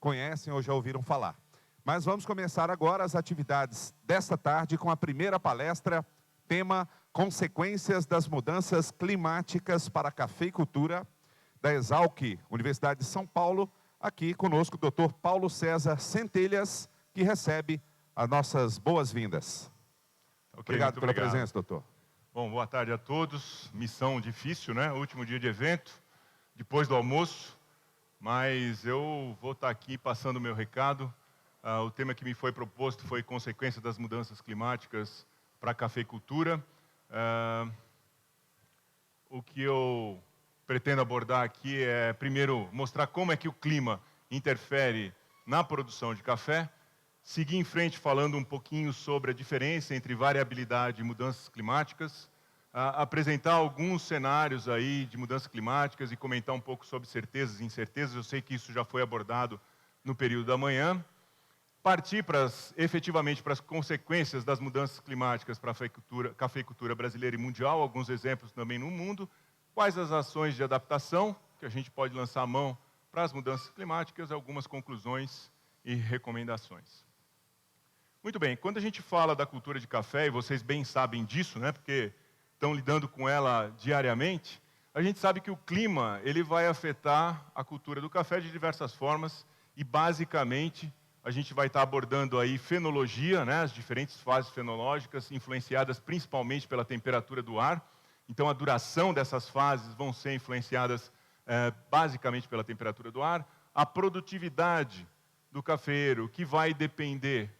conhecem ou já ouviram falar. Mas vamos começar agora as atividades desta tarde com a primeira palestra, tema Consequências das Mudanças Climáticas para a Cafeicultura, da Exalc, Universidade de São Paulo. Aqui conosco o Dr. Paulo César Centelhas, que recebe as nossas boas-vindas. Obrigado pela presença, doutor. Bom, boa tarde a todos. Missão difícil, né? Último dia de evento, depois do almoço, mas eu vou estar aqui passando o meu recado. O tema que me foi proposto foi consequência das mudanças climáticas para a cafeicultura. O que eu pretendo abordar aqui é, primeiro, mostrar como é que o clima interfere na produção de café, seguir em frente falando um pouquinho sobre a diferença entre variabilidade e mudanças climáticas, apresentar alguns cenários aí de mudanças climáticas e comentar um pouco sobre certezas e incertezas. Eu sei que isso já foi abordado no período da manhã. Partir efetivamente para as consequências das mudanças climáticas para a cafeicultura brasileira e mundial, alguns exemplos também no mundo, quais as ações de adaptação que a gente pode lançar a mão para as mudanças climáticas, algumas conclusões e recomendações. Muito bem, quando a gente fala da cultura de café, e vocês bem sabem disso, né, porque estão lidando com ela diariamente, a gente sabe que o clima ele vai afetar a cultura do café de diversas formas e, basicamente, a gente vai estar abordando aí fenologia, né, as diferentes fases fenológicas, influenciadas principalmente pela temperatura do ar. Então, a duração dessas fases vão ser influenciadas basicamente pela temperatura do ar. A produtividade do cafeeiro, que vai depender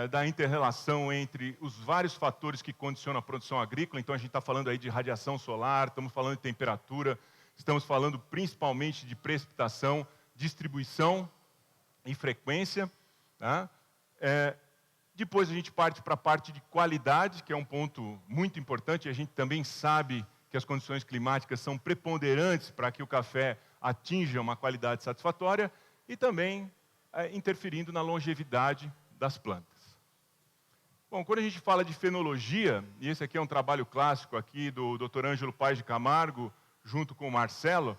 da inter-relação entre os vários fatores que condicionam a produção agrícola. Então, a gente está falando aí de radiação solar, estamos falando de temperatura, estamos falando principalmente de precipitação, distribuição e frequência. Tá? Depois a gente parte para a parte de qualidade, que é um ponto muito importante. A gente também sabe que as condições climáticas são preponderantes para que o café atinja uma qualidade satisfatória e também interferindo na longevidade das plantas. Bom, quando a gente fala de fenologia, e esse aqui é um trabalho clássico aqui do Dr. Ângelo Paes de Camargo, junto com o Marcelo,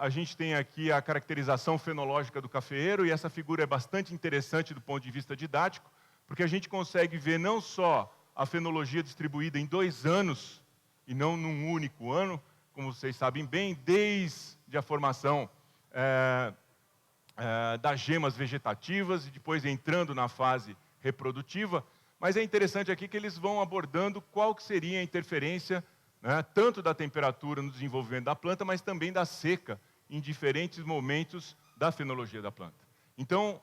a gente tem aqui a caracterização fenológica do cafeeiro, e essa figura é bastante interessante do ponto de vista didático, porque a gente consegue ver não só a fenologia distribuída em 2 anos, e não num único ano, como vocês sabem bem, desde a formação das gemas vegetativas e depois entrando na fase reprodutiva, mas é interessante aqui que eles vão abordando qual que seria a interferência, né, tanto da temperatura no desenvolvimento da planta, mas também da seca em diferentes momentos da fenologia da planta. Então,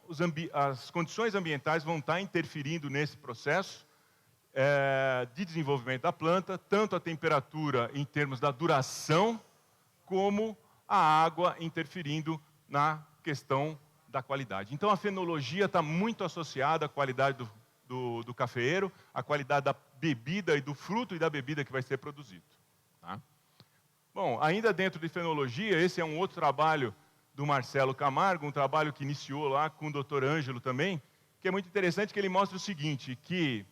as condições ambientais vão estar interferindo nesse processo de desenvolvimento da planta, tanto a temperatura em termos da duração, como a água interferindo na questão da qualidade. Então, a fenologia está muito associada à qualidade do cafeeiro, à qualidade da bebida e do fruto e da bebida que vai ser produzido. Tá? Bom, ainda dentro de fenologia, esse é um outro trabalho do Marcelo Camargo, um trabalho que iniciou lá com o Dr. Ângelo também, que é muito interessante, que ele mostra o seguinte, que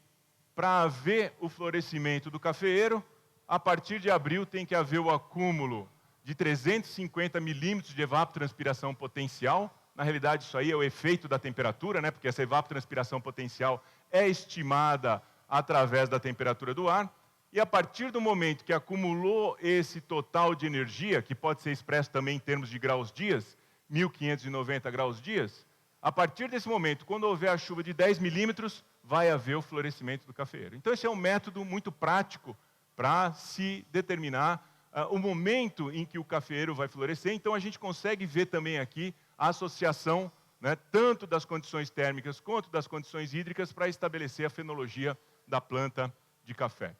para haver o florescimento do cafeeiro, a partir de abril tem que haver o acúmulo de 350 milímetros de evapotranspiração potencial. Na realidade, isso aí é o efeito da temperatura, né? Porque essa evapotranspiração potencial é estimada através da temperatura do ar. E a partir do momento que acumulou esse total de energia, que pode ser expresso também em termos de graus-dias, 1.590 graus-dias, a partir desse momento, quando houver a chuva de 10 milímetros, vai haver o florescimento do cafeeiro. Então, esse é um método muito prático para se determinar o momento em que o cafeeiro vai florescer. Então, a gente consegue ver também aqui a associação, né, tanto das condições térmicas quanto das condições hídricas para estabelecer a fenologia da planta de café.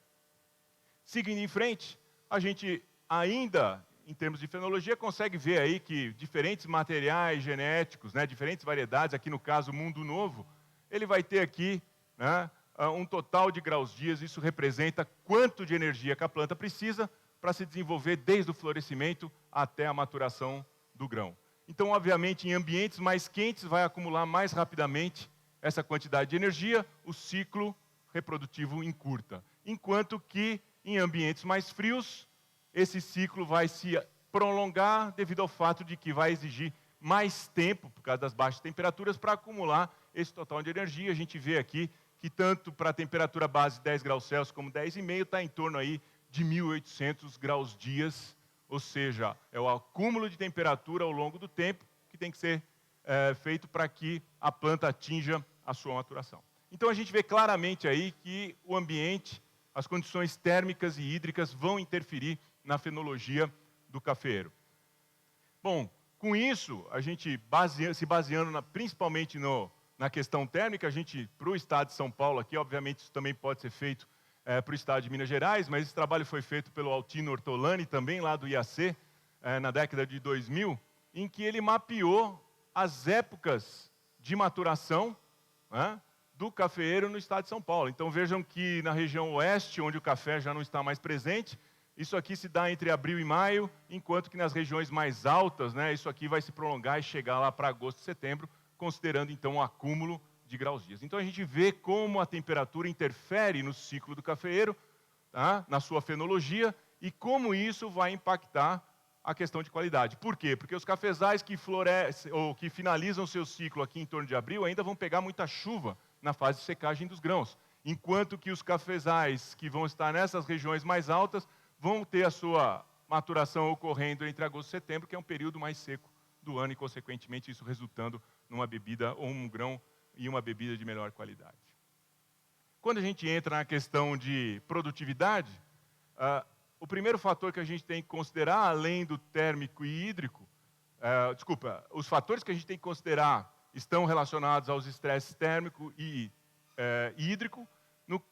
Seguindo em frente, a gente ainda, em termos de fenologia, consegue ver aí que diferentes materiais genéticos, né, diferentes variedades, aqui no caso o Mundo Novo, ele vai ter aqui, né, um total de graus-dias. Isso representa quanto de energia que a planta precisa para se desenvolver desde o florescimento até a maturação do grão. Então, obviamente, em ambientes mais quentes vai acumular mais rapidamente essa quantidade de energia, o ciclo reprodutivo encurta. Enquanto que, em ambientes mais frios, esse ciclo vai se prolongar devido ao fato de que vai exigir mais tempo, por causa das baixas temperaturas, para acumular esse total de energia. A gente vê aqui que tanto para a temperatura base 10 graus Celsius como 10,5 está em torno aí de 1.800 graus dias, ou seja, é o acúmulo de temperatura ao longo do tempo que tem que ser feito para que a planta atinja a sua maturação. Então a gente vê claramente aí que o ambiente, as condições térmicas e hídricas vão interferir na fenologia do cafeeiro. Bom, com isso, a gente se baseando principalmente na questão térmica, a gente, para o estado de São Paulo aqui, obviamente isso também pode ser feito para o estado de Minas Gerais, mas esse trabalho foi feito pelo Altino Ortolani, também lá do IAC, na década de 2000, em que ele mapeou as épocas de maturação, né, do cafeeiro no estado de São Paulo. Então vejam que na região oeste, onde o café já não está mais presente, isso aqui se dá entre abril e maio, enquanto que nas regiões mais altas, né, isso aqui vai se prolongar e chegar lá para agosto e setembro, considerando então o acúmulo de graus dias. Então a gente vê como a temperatura interfere no ciclo do cafeeiro, tá, na sua fenologia, e como isso vai impactar a questão de qualidade. Por quê? Porque os cafezais que florescem ou que finalizam seu ciclo aqui em torno de abril ainda vão pegar muita chuva na fase de secagem dos grãos, enquanto que os cafezais que vão estar nessas regiões mais altas vão ter a sua maturação ocorrendo entre agosto e setembro, que é um período mais seco do ano e, consequentemente, isso resultando numa bebida ou um grão e uma bebida de melhor qualidade. Quando a gente entra na questão de produtividade, o primeiro fator que a gente tem que considerar, além do térmico e hídrico, os fatores que a gente tem que considerar estão relacionados aos estresses térmico e hídrico.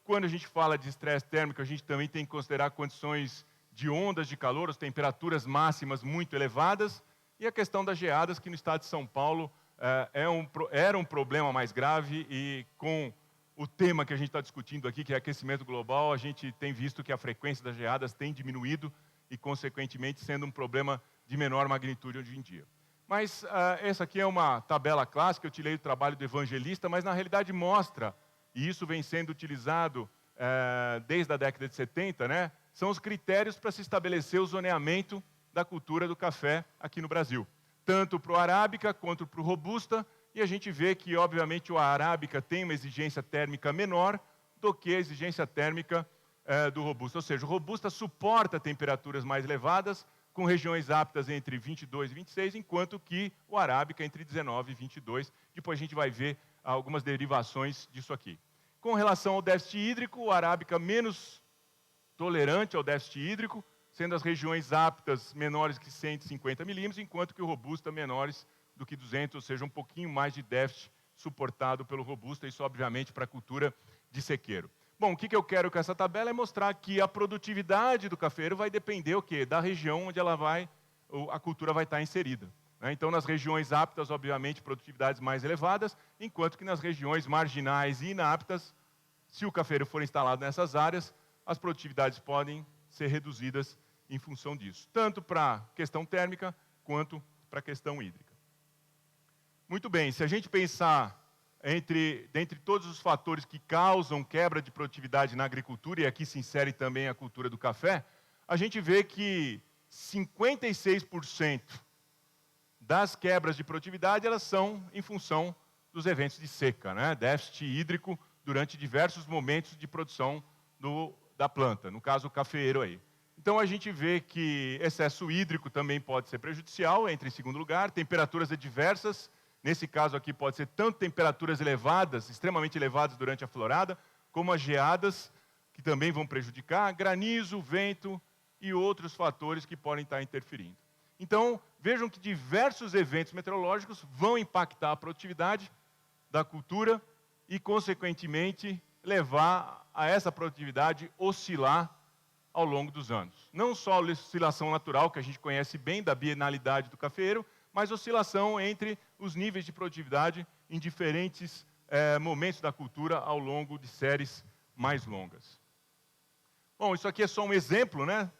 Quando a gente fala de estresse térmico, a gente também tem que considerar condições de ondas de calor, as temperaturas máximas muito elevadas, e a questão das geadas, que no estado de São Paulo era um problema mais grave, e com o tema que a gente está discutindo aqui, que é aquecimento global, a gente tem visto que a frequência das geadas tem diminuído e, consequentemente, sendo um problema de menor magnitude hoje em dia. Mas essa aqui é uma tabela clássica, eu tirei do trabalho do Evangelista, mas na realidade mostra, e isso vem sendo utilizado desde a década de 70, né, são os critérios para se estabelecer o zoneamento da cultura do café aqui no Brasil, tanto para o arábica quanto para o robusta, e a gente vê que, obviamente, o arábica tem uma exigência térmica menor do que a exigência térmica do robusta. Ou seja, o robusta suporta temperaturas mais elevadas, com regiões aptas entre 22 e 26, enquanto que o arábica entre 19 e 22. Depois a gente vai ver algumas derivações disso aqui. Com relação ao déficit hídrico, o arábica menos tolerante ao déficit hídrico, sendo as regiões aptas menores que 150 milímetros, enquanto que o robusta menores do que 200, ou seja, um pouquinho mais de déficit suportado pelo robusta, isso obviamente para a cultura de sequeiro. Bom, o que eu quero com essa tabela é mostrar que a produtividade do cafeeiro vai depender o quê? Da região onde a cultura vai estar inserida. Né? Então, nas regiões aptas, obviamente, produtividades mais elevadas, enquanto que nas regiões marginais e inaptas, se o cafeeiro for instalado nessas áreas, as produtividades podem ser reduzidas em função disso, tanto para a questão térmica quanto para a questão hídrica. Muito bem, se a gente pensar dentre todos os fatores que causam quebra de produtividade na agricultura, e aqui se insere também a cultura do café, a gente vê que 56% das quebras de produtividade elas são em função dos eventos de seca, né? Déficit hídrico durante diversos momentos de produção da planta, no caso o cafeeiro aí. Então a gente vê que excesso hídrico também pode ser prejudicial, entra em segundo lugar, temperaturas adversas. Nesse caso aqui pode ser tanto temperaturas elevadas, extremamente elevadas durante a florada, como as geadas, que também vão prejudicar, granizo, vento e outros fatores que podem estar interferindo. Então, vejam que diversos eventos meteorológicos vão impactar a produtividade da cultura e, consequentemente, levar a essa produtividade oscilar ao longo dos anos. Não só a oscilação natural, que a gente conhece bem da bienalidade do cafeeiro, mas oscilação entre os níveis de produtividade em diferentes momentos da cultura ao longo de séries mais longas. Bom, isso aqui é só um exemplo, né,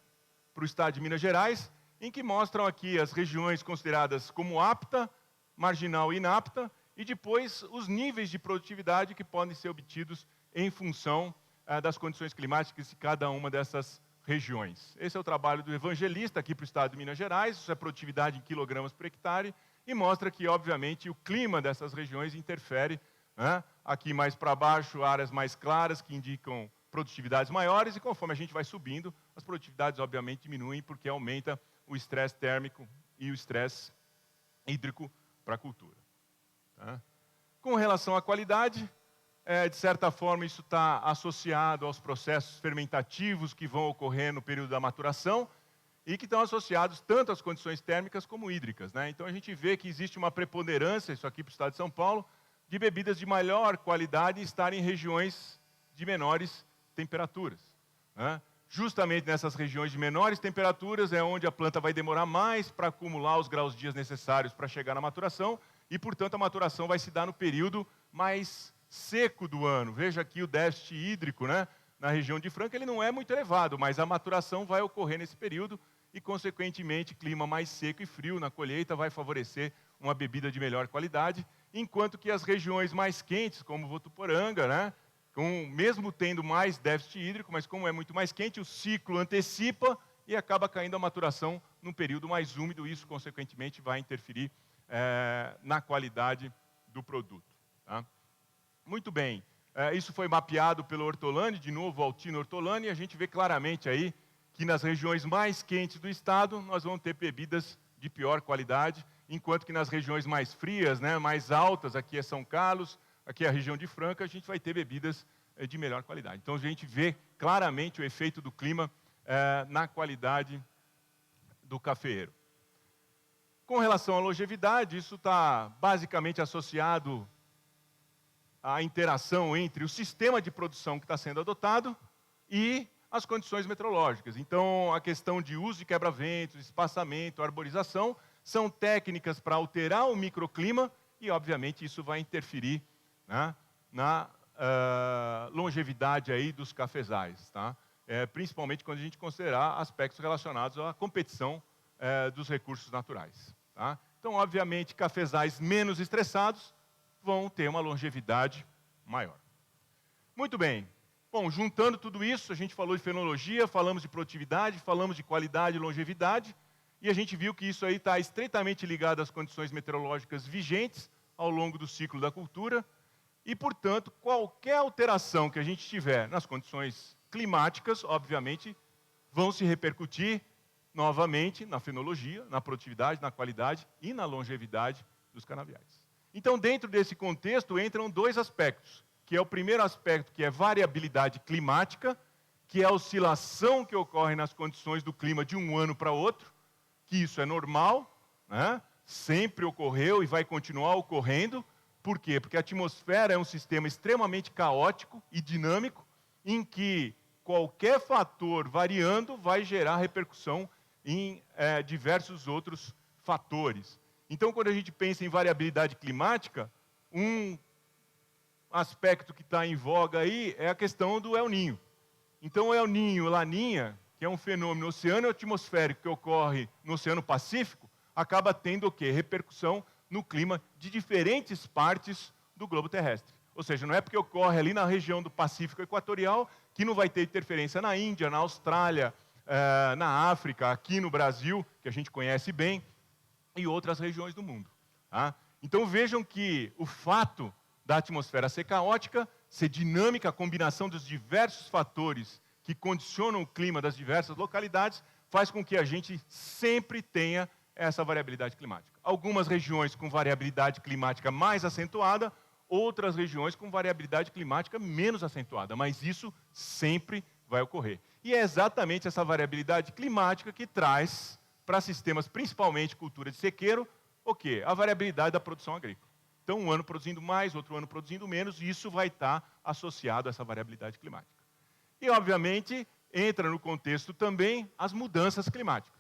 para o estado de Minas Gerais, em que mostram aqui as regiões consideradas como apta, marginal e inapta, e depois os níveis de produtividade que podem ser obtidos em função das condições climáticas de cada uma dessas regiões. Esse é o trabalho do Evangelista aqui para o estado de Minas Gerais, isso é produtividade em quilogramas por hectare, e mostra que, obviamente, o clima dessas regiões interfere, né? Aqui mais para baixo, áreas mais claras que indicam produtividades maiores, e conforme a gente vai subindo, as produtividades, obviamente, diminuem, porque aumenta o estresse térmico e o estresse hídrico para a cultura. Tá? Com relação à qualidade, de certa forma, isso está associado aos processos fermentativos que vão ocorrer no período da maturação e que estão associados tanto às condições térmicas como hídricas, né? Então, a gente vê que existe uma preponderância, isso aqui para o estado de São Paulo, de bebidas de maior qualidade estarem em regiões de menores temperaturas, né? Justamente nessas regiões de menores temperaturas é onde a planta vai demorar mais para acumular os graus-dias necessários para chegar na maturação e, portanto, a maturação vai se dar no período mais seco do ano. Veja aqui o déficit hídrico, né? Na região de Franca ele não é muito elevado, mas a maturação vai ocorrer nesse período e, consequentemente, clima mais seco e frio na colheita vai favorecer uma bebida de melhor qualidade, enquanto que as regiões mais quentes, como Votuporanga, né? Mesmo tendo mais déficit hídrico, mas como é muito mais quente, o ciclo antecipa e acaba caindo a maturação num período mais úmido. Isso, consequentemente, vai interferir na qualidade do produto. Tá? Muito bem. Isso foi mapeado pelo Ortolani, de novo, Altino Ortolani, e a gente vê claramente aí que nas regiões mais quentes do estado nós vamos ter bebidas de pior qualidade, enquanto que nas regiões mais frias, né, mais altas, aqui é São Carlos, aqui é a região de Franca, a gente vai ter bebidas de melhor qualidade. Então, a gente vê claramente o efeito do clima na qualidade do cafeeiro. Com relação à longevidade, isso está basicamente associado à interação entre o sistema de produção que está sendo adotado e as condições meteorológicas. Então, a questão de uso de quebra-ventos, espaçamento, arborização, são técnicas para alterar o microclima e, obviamente, isso vai interferir, né, na longevidade aí dos cafezais, tá? Principalmente quando a gente considerar aspectos relacionados à competição dos recursos naturais. Tá? Então, obviamente, cafezais menos estressados vão ter uma longevidade maior. Muito bem. Bom, juntando tudo isso, a gente falou de fenologia, falamos de produtividade, falamos de qualidade e longevidade, e a gente viu que isso aí está estreitamente ligado às condições meteorológicas vigentes ao longo do ciclo da cultura, e, portanto, qualquer alteração que a gente tiver nas condições climáticas, obviamente, vão se repercutir novamente na fenologia, na produtividade, na qualidade e na longevidade dos canaviais. Então, dentro desse contexto, entram dois aspectos, que é o primeiro aspecto, que é variabilidade climática, que é a oscilação que ocorre nas condições do clima de um ano para outro, que isso é normal, né? Sempre ocorreu e vai continuar ocorrendo. Por quê? Porque a atmosfera é um sistema extremamente caótico e dinâmico, em que qualquer fator variando vai gerar repercussão em diversos outros fatores. Então, quando a gente pensa em variabilidade climática, um aspecto que está em voga aí é a questão do El Niño. Então, o El Niño, Laninha, que é um fenômeno oceano-atmosférico que ocorre no Oceano Pacífico, acaba tendo o quê? Repercussão no clima de diferentes partes do globo terrestre. Ou seja, não é porque ocorre ali na região do Pacífico Equatorial que não vai ter interferência na Índia, na Austrália, na África, aqui no Brasil, que a gente conhece bem, e outras regiões do mundo. Tá? Então vejam que o fato da atmosfera ser caótica, ser dinâmica, a combinação dos diversos fatores que condicionam o clima das diversas localidades, faz com que a gente sempre tenha essa variabilidade climática. Algumas regiões com variabilidade climática mais acentuada, outras regiões com variabilidade climática menos acentuada, mas isso sempre vai ocorrer. E é exatamente essa variabilidade climática que traz para sistemas, principalmente cultura de sequeiro, o quê? A variabilidade da produção agrícola. Então, um ano produzindo mais, outro ano produzindo menos, e isso vai estar associado a essa variabilidade climática. E, obviamente, entra no contexto também as mudanças climáticas.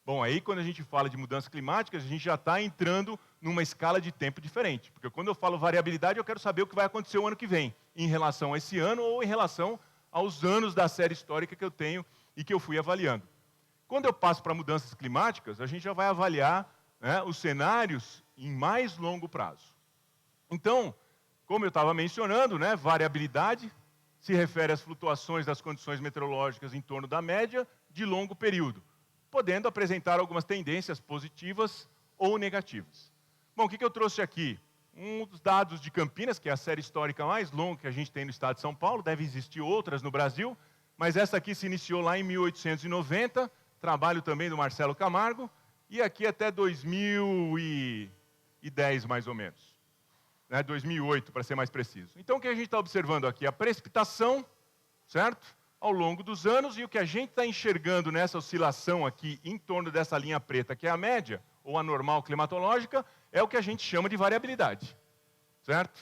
Bom, aí quando a gente fala de mudanças climáticas, a gente já está entrando numa escala de tempo diferente. Porque quando eu falo variabilidade, eu quero saber o que vai acontecer o ano que vem, em relação a esse ano ou em relação aos anos da série histórica que eu tenho e que eu fui avaliando. Quando eu passo para mudanças climáticas, a gente já vai avaliar, né, os cenários em mais longo prazo. Então, como eu estava mencionando, né, variabilidade se refere às flutuações das condições meteorológicas em torno da média de longo período, podendo apresentar algumas tendências positivas ou negativas. Bom, o que eu trouxe aqui? Um dos dados de Campinas, que é a série histórica mais longa que a gente tem no estado de São Paulo, deve existir outras no Brasil, mas essa aqui se iniciou lá em 1890, trabalho também do Marcelo Camargo, e aqui até 2010, mais ou menos. 2008, para ser mais preciso. Então, o que a gente está observando aqui? A precipitação, certo? Ao longo dos anos, e o que a gente está enxergando nessa oscilação aqui, em torno dessa linha preta, que é a média, ou a normal climatológica, é o que a gente chama de variabilidade, certo?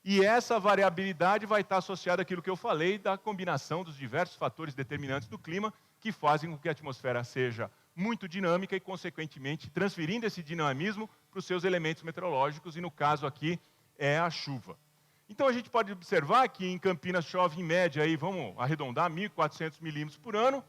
E essa variabilidade vai estar associada àquilo que eu falei, da combinação dos diversos fatores determinantes do clima, que fazem com que a atmosfera seja muito dinâmica e, consequentemente, transferindo esse dinamismo para os seus elementos meteorológicos, e no caso aqui é a chuva. Então, a gente pode observar que em Campinas chove em média, aí, vamos arredondar, 1.400 milímetros por ano,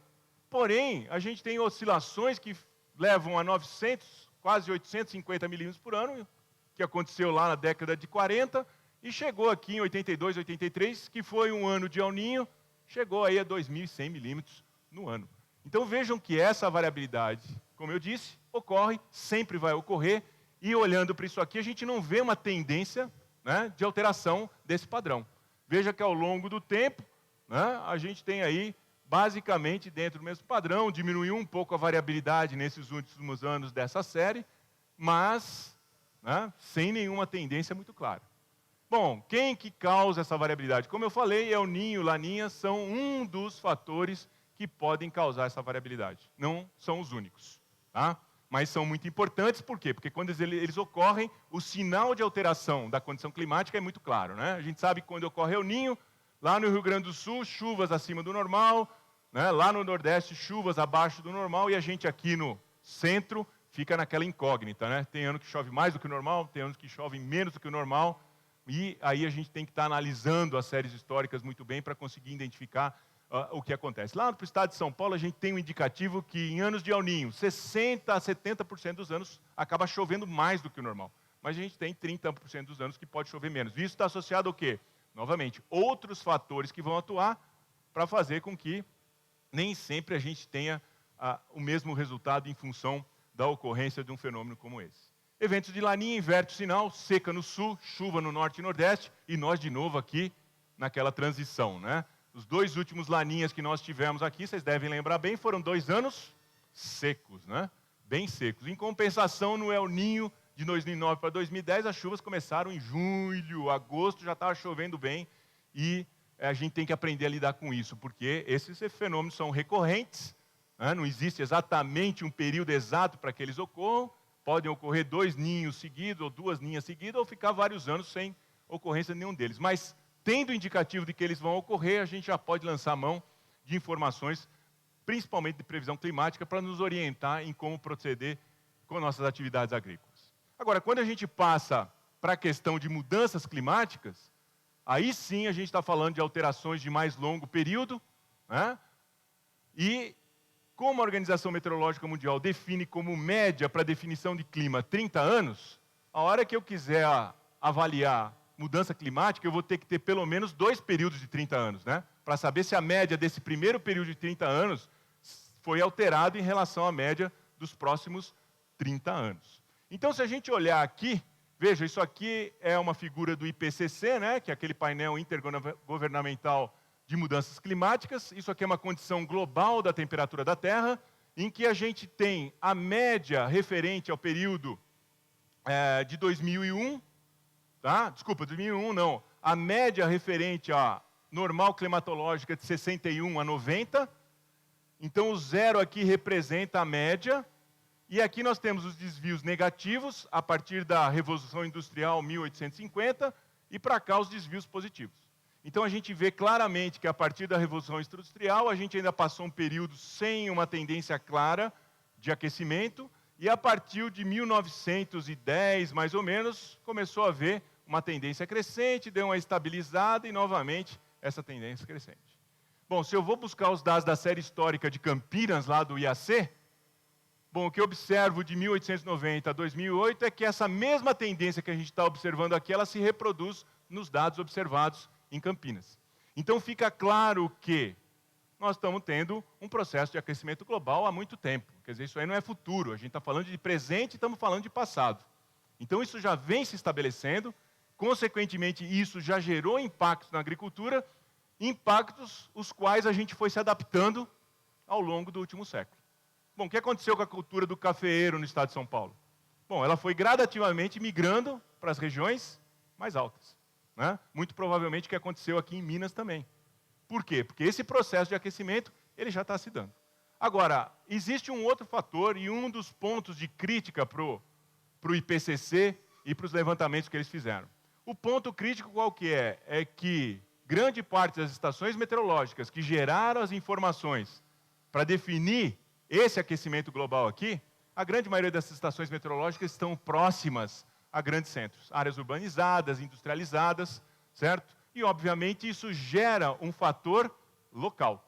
porém, a gente tem oscilações que levam a 900, quase 850 milímetros por ano, que aconteceu lá na década de 40, e chegou aqui em 82, 83, que foi um ano de El Niño, chegou aí a 2.100 milímetros no ano. Então, vejam que essa variabilidade, como eu disse, ocorre, sempre vai ocorrer, e olhando para isso aqui, a gente não vê uma tendência, né, de alteração desse padrão. Veja que ao longo do tempo, né, a gente tem aí, basicamente, dentro do mesmo padrão, diminuiu um pouco a variabilidade nesses últimos anos dessa série, mas, né, sem nenhuma tendência muito clara. Bom, quem que causa essa variabilidade? Como eu falei, El Niño e Laninha são um dos fatores que podem causar essa variabilidade. Não são os únicos, tá? Mas são muito importantes, por quê? Porque quando eles ocorrem, o sinal de alteração da condição climática é muito claro, né? A gente sabe que quando ocorre El Niño, lá no Rio Grande do Sul, chuvas acima do normal, né? Lá no Nordeste, chuvas abaixo do normal, e a gente aqui no centro fica naquela incógnita, né? Tem ano que chove mais do que o normal, tem anos que chove menos do que o normal, e aí a gente tem que estar analisando as séries históricas muito bem para conseguir identificar o que acontece. Lá no estado de São Paulo, a gente tem um indicativo que em anos de El Niño, 60% a 70% dos anos acaba chovendo mais do que o normal. Mas a gente tem 30% dos anos que pode chover menos. Isso está associado ao quê? Novamente, outros fatores que vão atuar para fazer com que nem sempre a gente tenha o mesmo resultado em função da ocorrência de um fenômeno como esse. Eventos de Laninha, inverte o sinal, seca no sul, chuva no norte e nordeste, e nós de novo aqui naquela transição, né? Os dois últimos Laninhas que nós tivemos aqui, vocês devem lembrar bem, foram 2 anos secos, né? Bem secos. Em compensação, no El Niño de 2009 para 2010, as chuvas começaram em julho, agosto, já estava chovendo bem, e a gente tem que aprender a lidar com isso, porque esses fenômenos são recorrentes, né? Não existe exatamente um período exato para que eles ocorram, podem ocorrer 2 ninhos seguidos, ou 2 ninhas seguidas, ou ficar vários anos sem ocorrência de nenhum deles. Mas, tendo indicativo de que eles vão ocorrer, a gente já pode lançar mão de informações, principalmente de previsão climática, para nos orientar em como proceder com nossas atividades agrícolas. Agora, quando a gente passa para a questão de mudanças climáticas, aí sim a gente está falando de alterações de mais longo período, né? E como a Organização Meteorológica Mundial define como média para definição de clima 30 anos, a hora que eu quiser avaliar mudança climática, eu vou ter que ter pelo menos 2 períodos de 30 anos, né? Para saber se a média desse primeiro período de 30 anos foi alterada em relação à média dos próximos 30 anos. Então, se a gente olhar aqui, veja, isso aqui é uma figura do IPCC, né? Que é aquele painel intergovernamental de mudanças climáticas. Isso aqui é uma condição global da temperatura da Terra, em que a gente tem a média referente ao período de 2001, tá? Desculpa, 2001 não. A média referente à normal climatológica de 61 a 90. Então, o 0 aqui representa a média. E aqui nós temos os desvios negativos, a partir da Revolução Industrial 1850, e para cá os desvios positivos. Então, a gente vê claramente que a partir da Revolução Industrial, a gente ainda passou um período sem uma tendência clara de aquecimento, e a partir de 1910, mais ou menos, começou a haver uma tendência crescente, deu uma estabilizada e, novamente, essa tendência crescente. Bom, se eu vou buscar os dados da série histórica de Campinas, lá do IAC, bom, o que eu observo de 1890 a 2008 é que essa mesma tendência que a gente está observando aqui, ela se reproduz nos dados observados em Campinas. Então, fica claro que nós estamos tendo um processo de aquecimento global há muito tempo. Quer dizer, isso aí não é futuro, a gente está falando de presente e estamos falando de passado. Então isso já vem se estabelecendo, consequentemente isso já gerou impactos na agricultura, impactos os quais a gente foi se adaptando ao longo do último século. Bom, o que aconteceu com a cultura do cafeeiro no estado de São Paulo? Bom, ela foi gradativamente migrando para as regiões mais altas, né? Muito provavelmente o que aconteceu aqui em Minas também. Por quê? Porque esse processo de aquecimento, ele já está se dando. Agora, existe um outro fator e um dos pontos de crítica para o IPCC e para os levantamentos que eles fizeram. O ponto crítico qual que é? É que grande parte das estações meteorológicas que geraram as informações para definir esse aquecimento global aqui, a grande maioria dessas estações meteorológicas estão próximas a grandes centros, áreas urbanizadas, industrializadas, certo? E, obviamente, isso gera um fator local.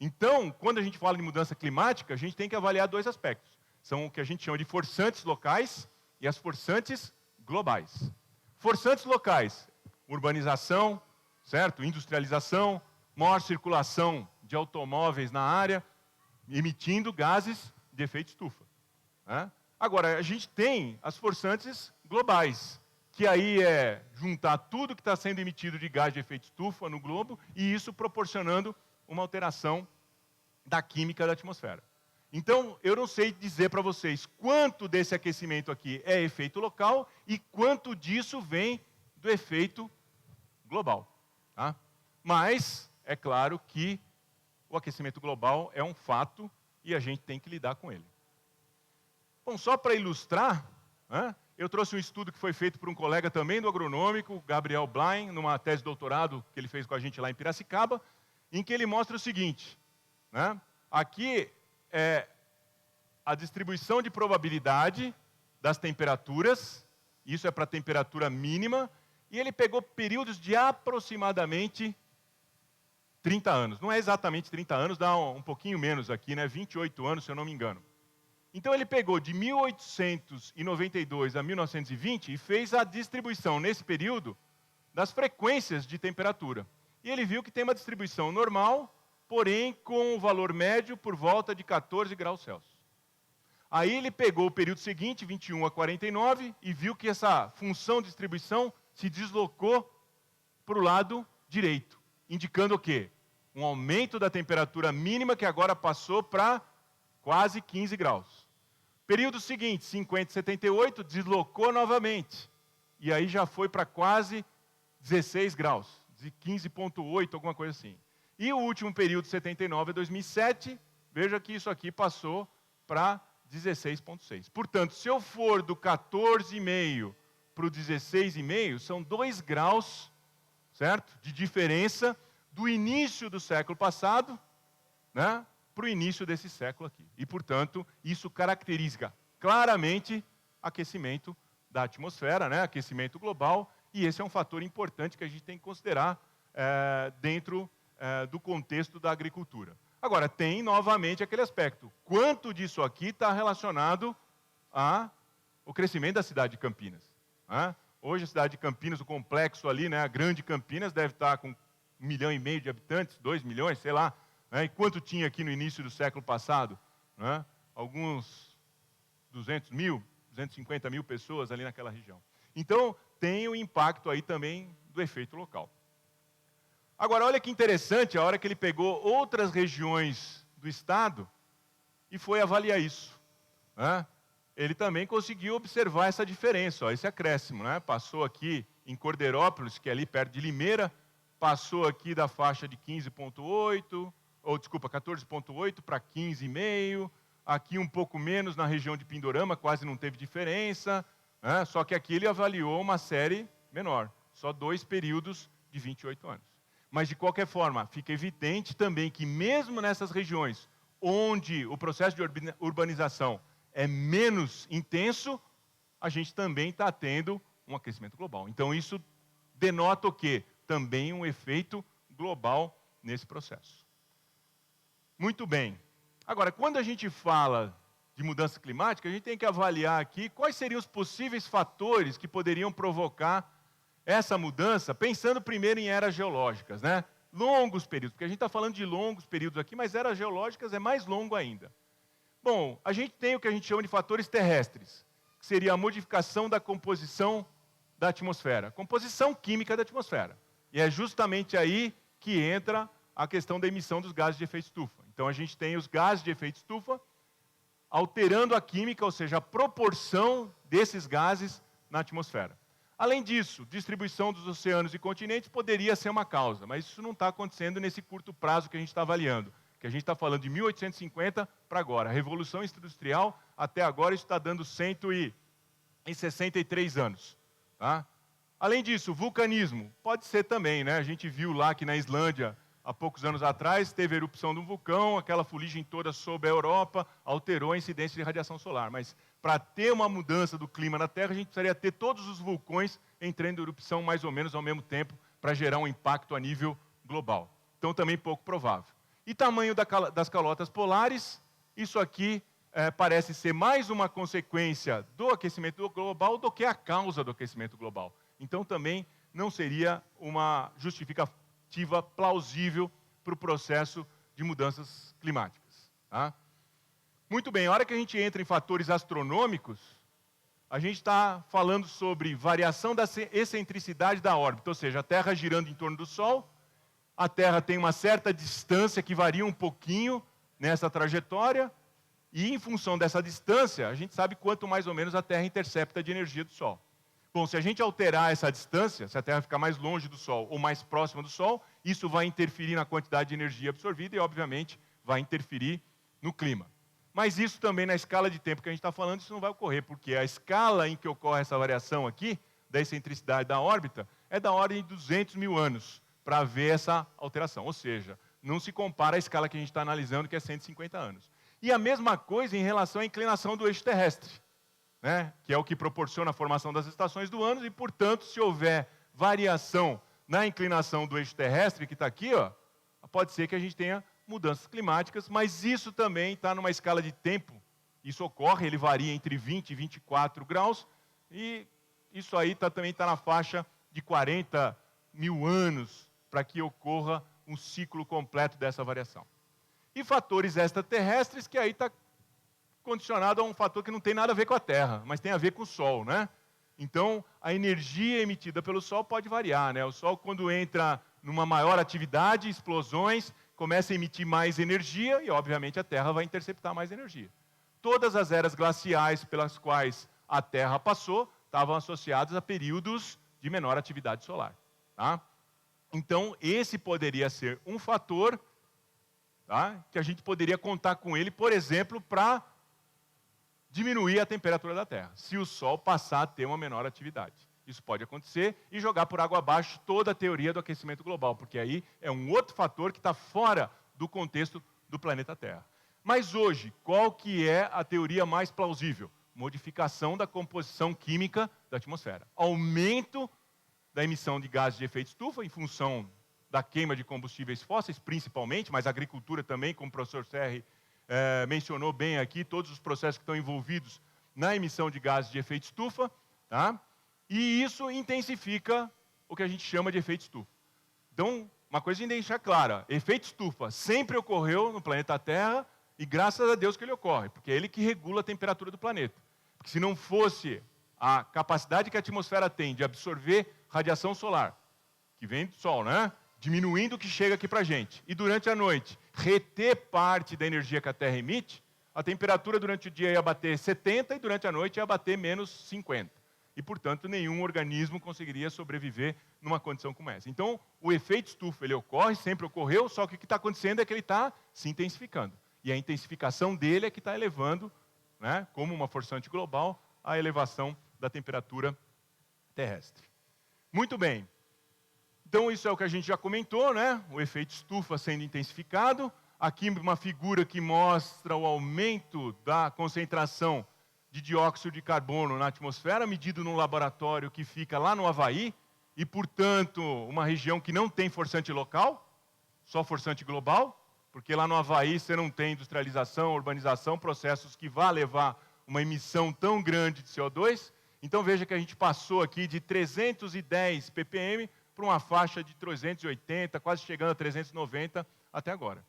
Então, quando a gente fala de mudança climática, a gente tem que avaliar dois aspectos. São o que a gente chama de forçantes locais e as forçantes globais. Forçantes locais, urbanização, certo? Industrialização, maior circulação de automóveis na área, emitindo gases de efeito estufa, né? Agora, a gente tem as forçantes globais, que aí é juntar tudo que está sendo emitido de gás de efeito estufa no globo e isso proporcionando uma alteração da química da atmosfera. Então, eu não sei dizer para vocês quanto desse aquecimento aqui é efeito local e quanto disso vem do efeito global, tá? Mas, é claro que o aquecimento global é um fato e a gente tem que lidar com ele. Bom, só para ilustrar, né, eu trouxe um estudo que foi feito por um colega também do agronômico, Gabriel Blain, numa tese de doutorado que ele fez com a gente lá em Piracicaba, em que ele mostra o seguinte, né, aqui é a distribuição de probabilidade das temperaturas, isso é para a temperatura mínima, e ele pegou períodos de aproximadamente 30 anos. Não é exatamente 30 anos, dá um pouquinho menos aqui, né? 28 anos, se eu não me engano. Então ele pegou de 1892 a 1920 e fez a distribuição nesse período das frequências de temperatura. E ele viu que tem uma distribuição normal, porém com o valor médio por volta de 14 graus Celsius. Aí ele pegou o período seguinte, 21 a 49, e viu que essa função de distribuição se deslocou para o lado direito, indicando o quê? Um aumento da temperatura mínima que agora passou para quase 15 graus. Período seguinte, 50 e 78, deslocou novamente. E aí já foi para quase 16 graus, de 15,8, alguma coisa assim. E o último período, 79 a 2007, veja que isso aqui passou para 16,6. Portanto, se eu for do 14,5 para o 16,5, são 2 graus, certo? De diferença do início do século passado, né, para o início desse século aqui. E, portanto, isso caracteriza claramente aquecimento da atmosfera, né, aquecimento global, e esse é um fator importante que a gente tem que considerar dentro do contexto da agricultura. Agora, tem novamente aquele aspecto. Quanto disso aqui está relacionado ao crescimento da cidade de Campinas? Né? Hoje a cidade de Campinas, o complexo ali, né, a grande Campinas, deve estar com 1,5 milhão de habitantes, 2 milhões, sei lá. Né? E quanto tinha aqui no início do século passado? Né? Alguns 200 mil, 250 mil pessoas ali naquela região. Então, tem o impacto aí também do efeito local. Agora, olha que interessante, a hora que ele pegou outras regiões do estado e foi avaliar isso, né? Ele também conseguiu observar essa diferença, ó, esse acréscimo, né? Passou aqui em Cordeirópolis, que é ali perto de Limeira, passou aqui da faixa de 15,8, ou desculpa, 14,8 para 15,5, aqui um pouco menos na região de Pindorama, quase não teve diferença, né? Só que aqui ele avaliou uma série menor, só 2 períodos de 28 anos. Mas, de qualquer forma, fica evidente também que mesmo nessas regiões onde o processo de urbanização é menos intenso, a gente também está tendo um aquecimento global. Então, isso denota o quê? Também um efeito global nesse processo. Muito bem. Agora, quando a gente fala de mudança climática, a gente tem que avaliar aqui quais seriam os possíveis fatores que poderiam provocar essa mudança, pensando primeiro em eras geológicas, né? Longos períodos, porque a gente está falando de longos períodos aqui, mas eras geológicas é mais longo ainda. Bom, a gente tem o que a gente chama de fatores terrestres, que seria a modificação da composição da atmosfera, composição química da atmosfera. E é justamente aí que entra a questão da emissão dos gases de efeito estufa. Então, a gente tem os gases de efeito estufa alterando a química, ou seja, a proporção desses gases na atmosfera. Além disso, distribuição dos oceanos e continentes poderia ser uma causa, mas isso não está acontecendo nesse curto prazo que a gente está avaliando, que a gente está falando de 1850 para agora. A Revolução Industrial, até agora, isso está dando 163 anos. Tá? Além disso, vulcanismo, pode ser também, né? A gente viu lá que na Islândia, há poucos anos atrás, teve a erupção de um vulcão, aquela fuligem toda sobre a Europa, alterou a incidência de radiação solar. Mas para ter uma mudança do clima na Terra, a gente precisaria ter todos os vulcões entrando em erupção mais ou menos ao mesmo tempo para gerar um impacto a nível global. Então, também pouco provável. E tamanho das calotas polares, isso aqui parece ser mais uma consequência do aquecimento global do que a causa do aquecimento global. Então, também não seria uma justificativa plausível para o processo de mudanças climáticas. Tá? Muito bem, a hora que a gente entra em fatores astronômicos, a gente está falando sobre variação da excentricidade da órbita, ou seja, a Terra girando em torno do Sol, a Terra tem uma certa distância que varia um pouquinho nessa trajetória, e em função dessa distância, a gente sabe quanto mais ou menos a Terra intercepta de energia do Sol. Bom, se a gente alterar essa distância, se a Terra ficar mais longe do Sol ou mais próxima do Sol, isso vai interferir na quantidade de energia absorvida e, obviamente, vai interferir no clima. Mas isso também, na escala de tempo que a gente está falando, isso não vai ocorrer, porque a escala em que ocorre essa variação aqui, da excentricidade da órbita, é da ordem de 200 mil anos para haver essa alteração. Ou seja, não se compara à escala que a gente está analisando, que é 150 anos. E a mesma coisa em relação à inclinação do eixo terrestre, né? Que é o que proporciona a formação das estações do ano, e, portanto, se houver variação na inclinação do eixo terrestre, que está aqui, ó, pode ser que a gente tenha mudanças climáticas, mas isso também está numa escala de tempo, isso ocorre, ele varia entre 20 e 24 graus, e isso aí também está na faixa de 40 mil anos para que ocorra um ciclo completo dessa variação. E fatores extraterrestres, que aí está condicionado a um fator que não tem nada a ver com a Terra, mas tem a ver com o Sol, né? Então, a energia emitida pelo Sol pode variar, né? O Sol, quando entra numa maior atividade, explosões, começa a emitir mais energia e, obviamente, a Terra vai interceptar mais energia. Todas as eras glaciais pelas quais a Terra passou estavam associadas a períodos de menor atividade solar. Tá? Então, esse poderia ser um fator, tá, que a gente poderia contar com ele, por exemplo, para diminuir a temperatura da Terra, se o Sol passar a ter uma menor atividade. Isso pode acontecer e jogar por água abaixo toda a teoria do aquecimento global, porque aí é um outro fator que está fora do contexto do planeta Terra. Mas hoje, qual que é a teoria mais plausível? Modificação da composição química da atmosfera. Aumento da emissão de gases de efeito estufa em função da queima de combustíveis fósseis, principalmente, mas a agricultura também, como o professor Serri mencionou bem aqui, todos os processos que estão envolvidos na emissão de gases de efeito estufa, tá? E isso intensifica o que a gente chama de efeito estufa. Então, uma coisa a gente deixar clara, efeito estufa sempre ocorreu no planeta Terra e graças a Deus que ele ocorre, porque é ele que regula a temperatura do planeta. Porque se não fosse a capacidade que a atmosfera tem de absorver radiação solar, que vem do Sol, né? Diminuindo o que chega aqui para a gente, e durante a noite reter parte da energia que a Terra emite, a temperatura durante o dia ia bater 70 e durante a noite ia bater menos 50. E, portanto, nenhum organismo conseguiria sobreviver numa condição como essa. Então, o efeito estufa, ele ocorre, sempre ocorreu, só que o que está acontecendo é que ele está se intensificando. E a intensificação dele é que está elevando, né, como uma forçante global, a elevação da temperatura terrestre. Muito bem. Então, isso é o que a gente já comentou, né? O efeito estufa sendo intensificado. Aqui uma figura que mostra o aumento da concentração de dióxido de carbono na atmosfera, medido num laboratório que fica lá no Havaí, e, portanto, uma região que não tem forçante local, só forçante global, porque lá no Havaí você não tem industrialização, urbanização, processos que vão levar uma emissão tão grande de CO2. Então, veja que a gente passou aqui de 310 ppm para uma faixa de 380, quase chegando a 390 até agora.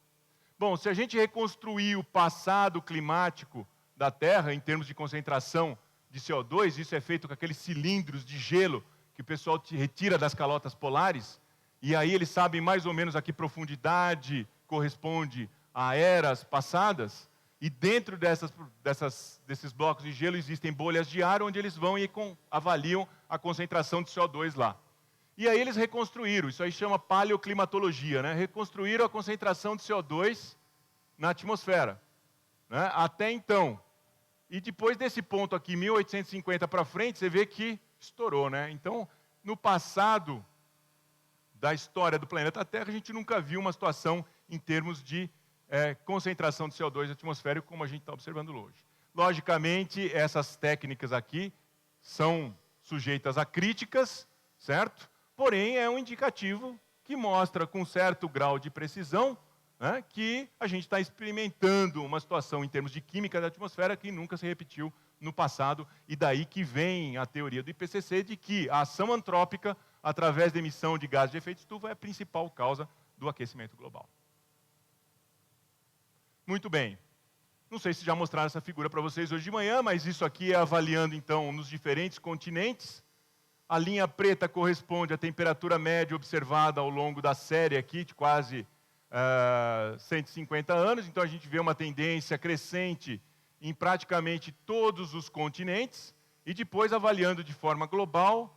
Bom, se a gente reconstruir o passado climático da Terra, em termos de concentração de CO2, isso é feito com aqueles cilindros de gelo que o pessoal retira das calotas polares, e aí eles sabem mais ou menos a que profundidade corresponde a eras passadas, e dentro desses blocos de gelo existem bolhas de ar, onde eles vão e avaliam a concentração de CO2 lá. E aí eles reconstruíram, isso aí chama paleoclimatologia, né? Reconstruíram a concentração de CO2 na atmosfera, né? Até então. E depois desse ponto aqui, 1850 para frente, você vê que estourou, né? Então, no passado da história do planeta Terra, a gente nunca viu uma situação em termos de concentração de CO2 na atmosfera como a gente está observando hoje. Logicamente, essas técnicas aqui são sujeitas a críticas, certo? Porém, é um indicativo que mostra com certo grau de precisão, né, que a gente está experimentando uma situação em termos de química da atmosfera que nunca se repetiu no passado, e daí que vem a teoria do IPCC de que a ação antrópica, através da emissão de gases de efeito estufa, é a principal causa do aquecimento global. Muito bem. Não sei se já mostraram essa figura para vocês hoje de manhã, mas isso aqui é avaliando, então, nos diferentes continentes. A linha preta corresponde à temperatura média observada ao longo da série aqui, de quase 150 anos. Então, a gente vê uma tendência crescente em praticamente todos os continentes. E depois, avaliando de forma global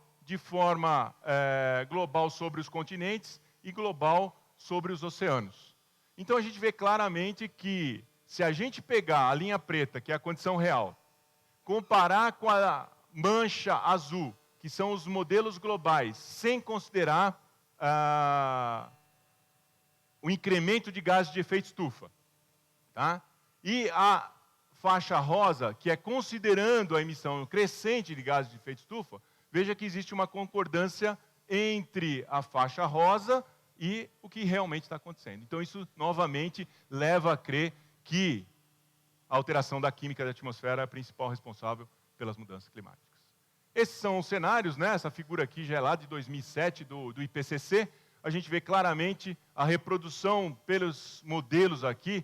sobre os continentes e global sobre os oceanos. Então, a gente vê claramente que, se a gente pegar a linha preta, que é a condição real, comparar com a mancha azul, que são os modelos globais, sem considerar o incremento de gases de efeito estufa, tá? E a faixa rosa, que é considerando a emissão crescente de gases de efeito estufa, veja que existe uma concordância entre a faixa rosa e o que realmente está acontecendo. Então, isso, novamente, leva a crer que a alteração da química da atmosfera é a principal responsável pelas mudanças climáticas. Esses são os cenários, né? Essa figura aqui já é lá de 2007, do IPCC. A gente vê claramente a reprodução pelos modelos aqui,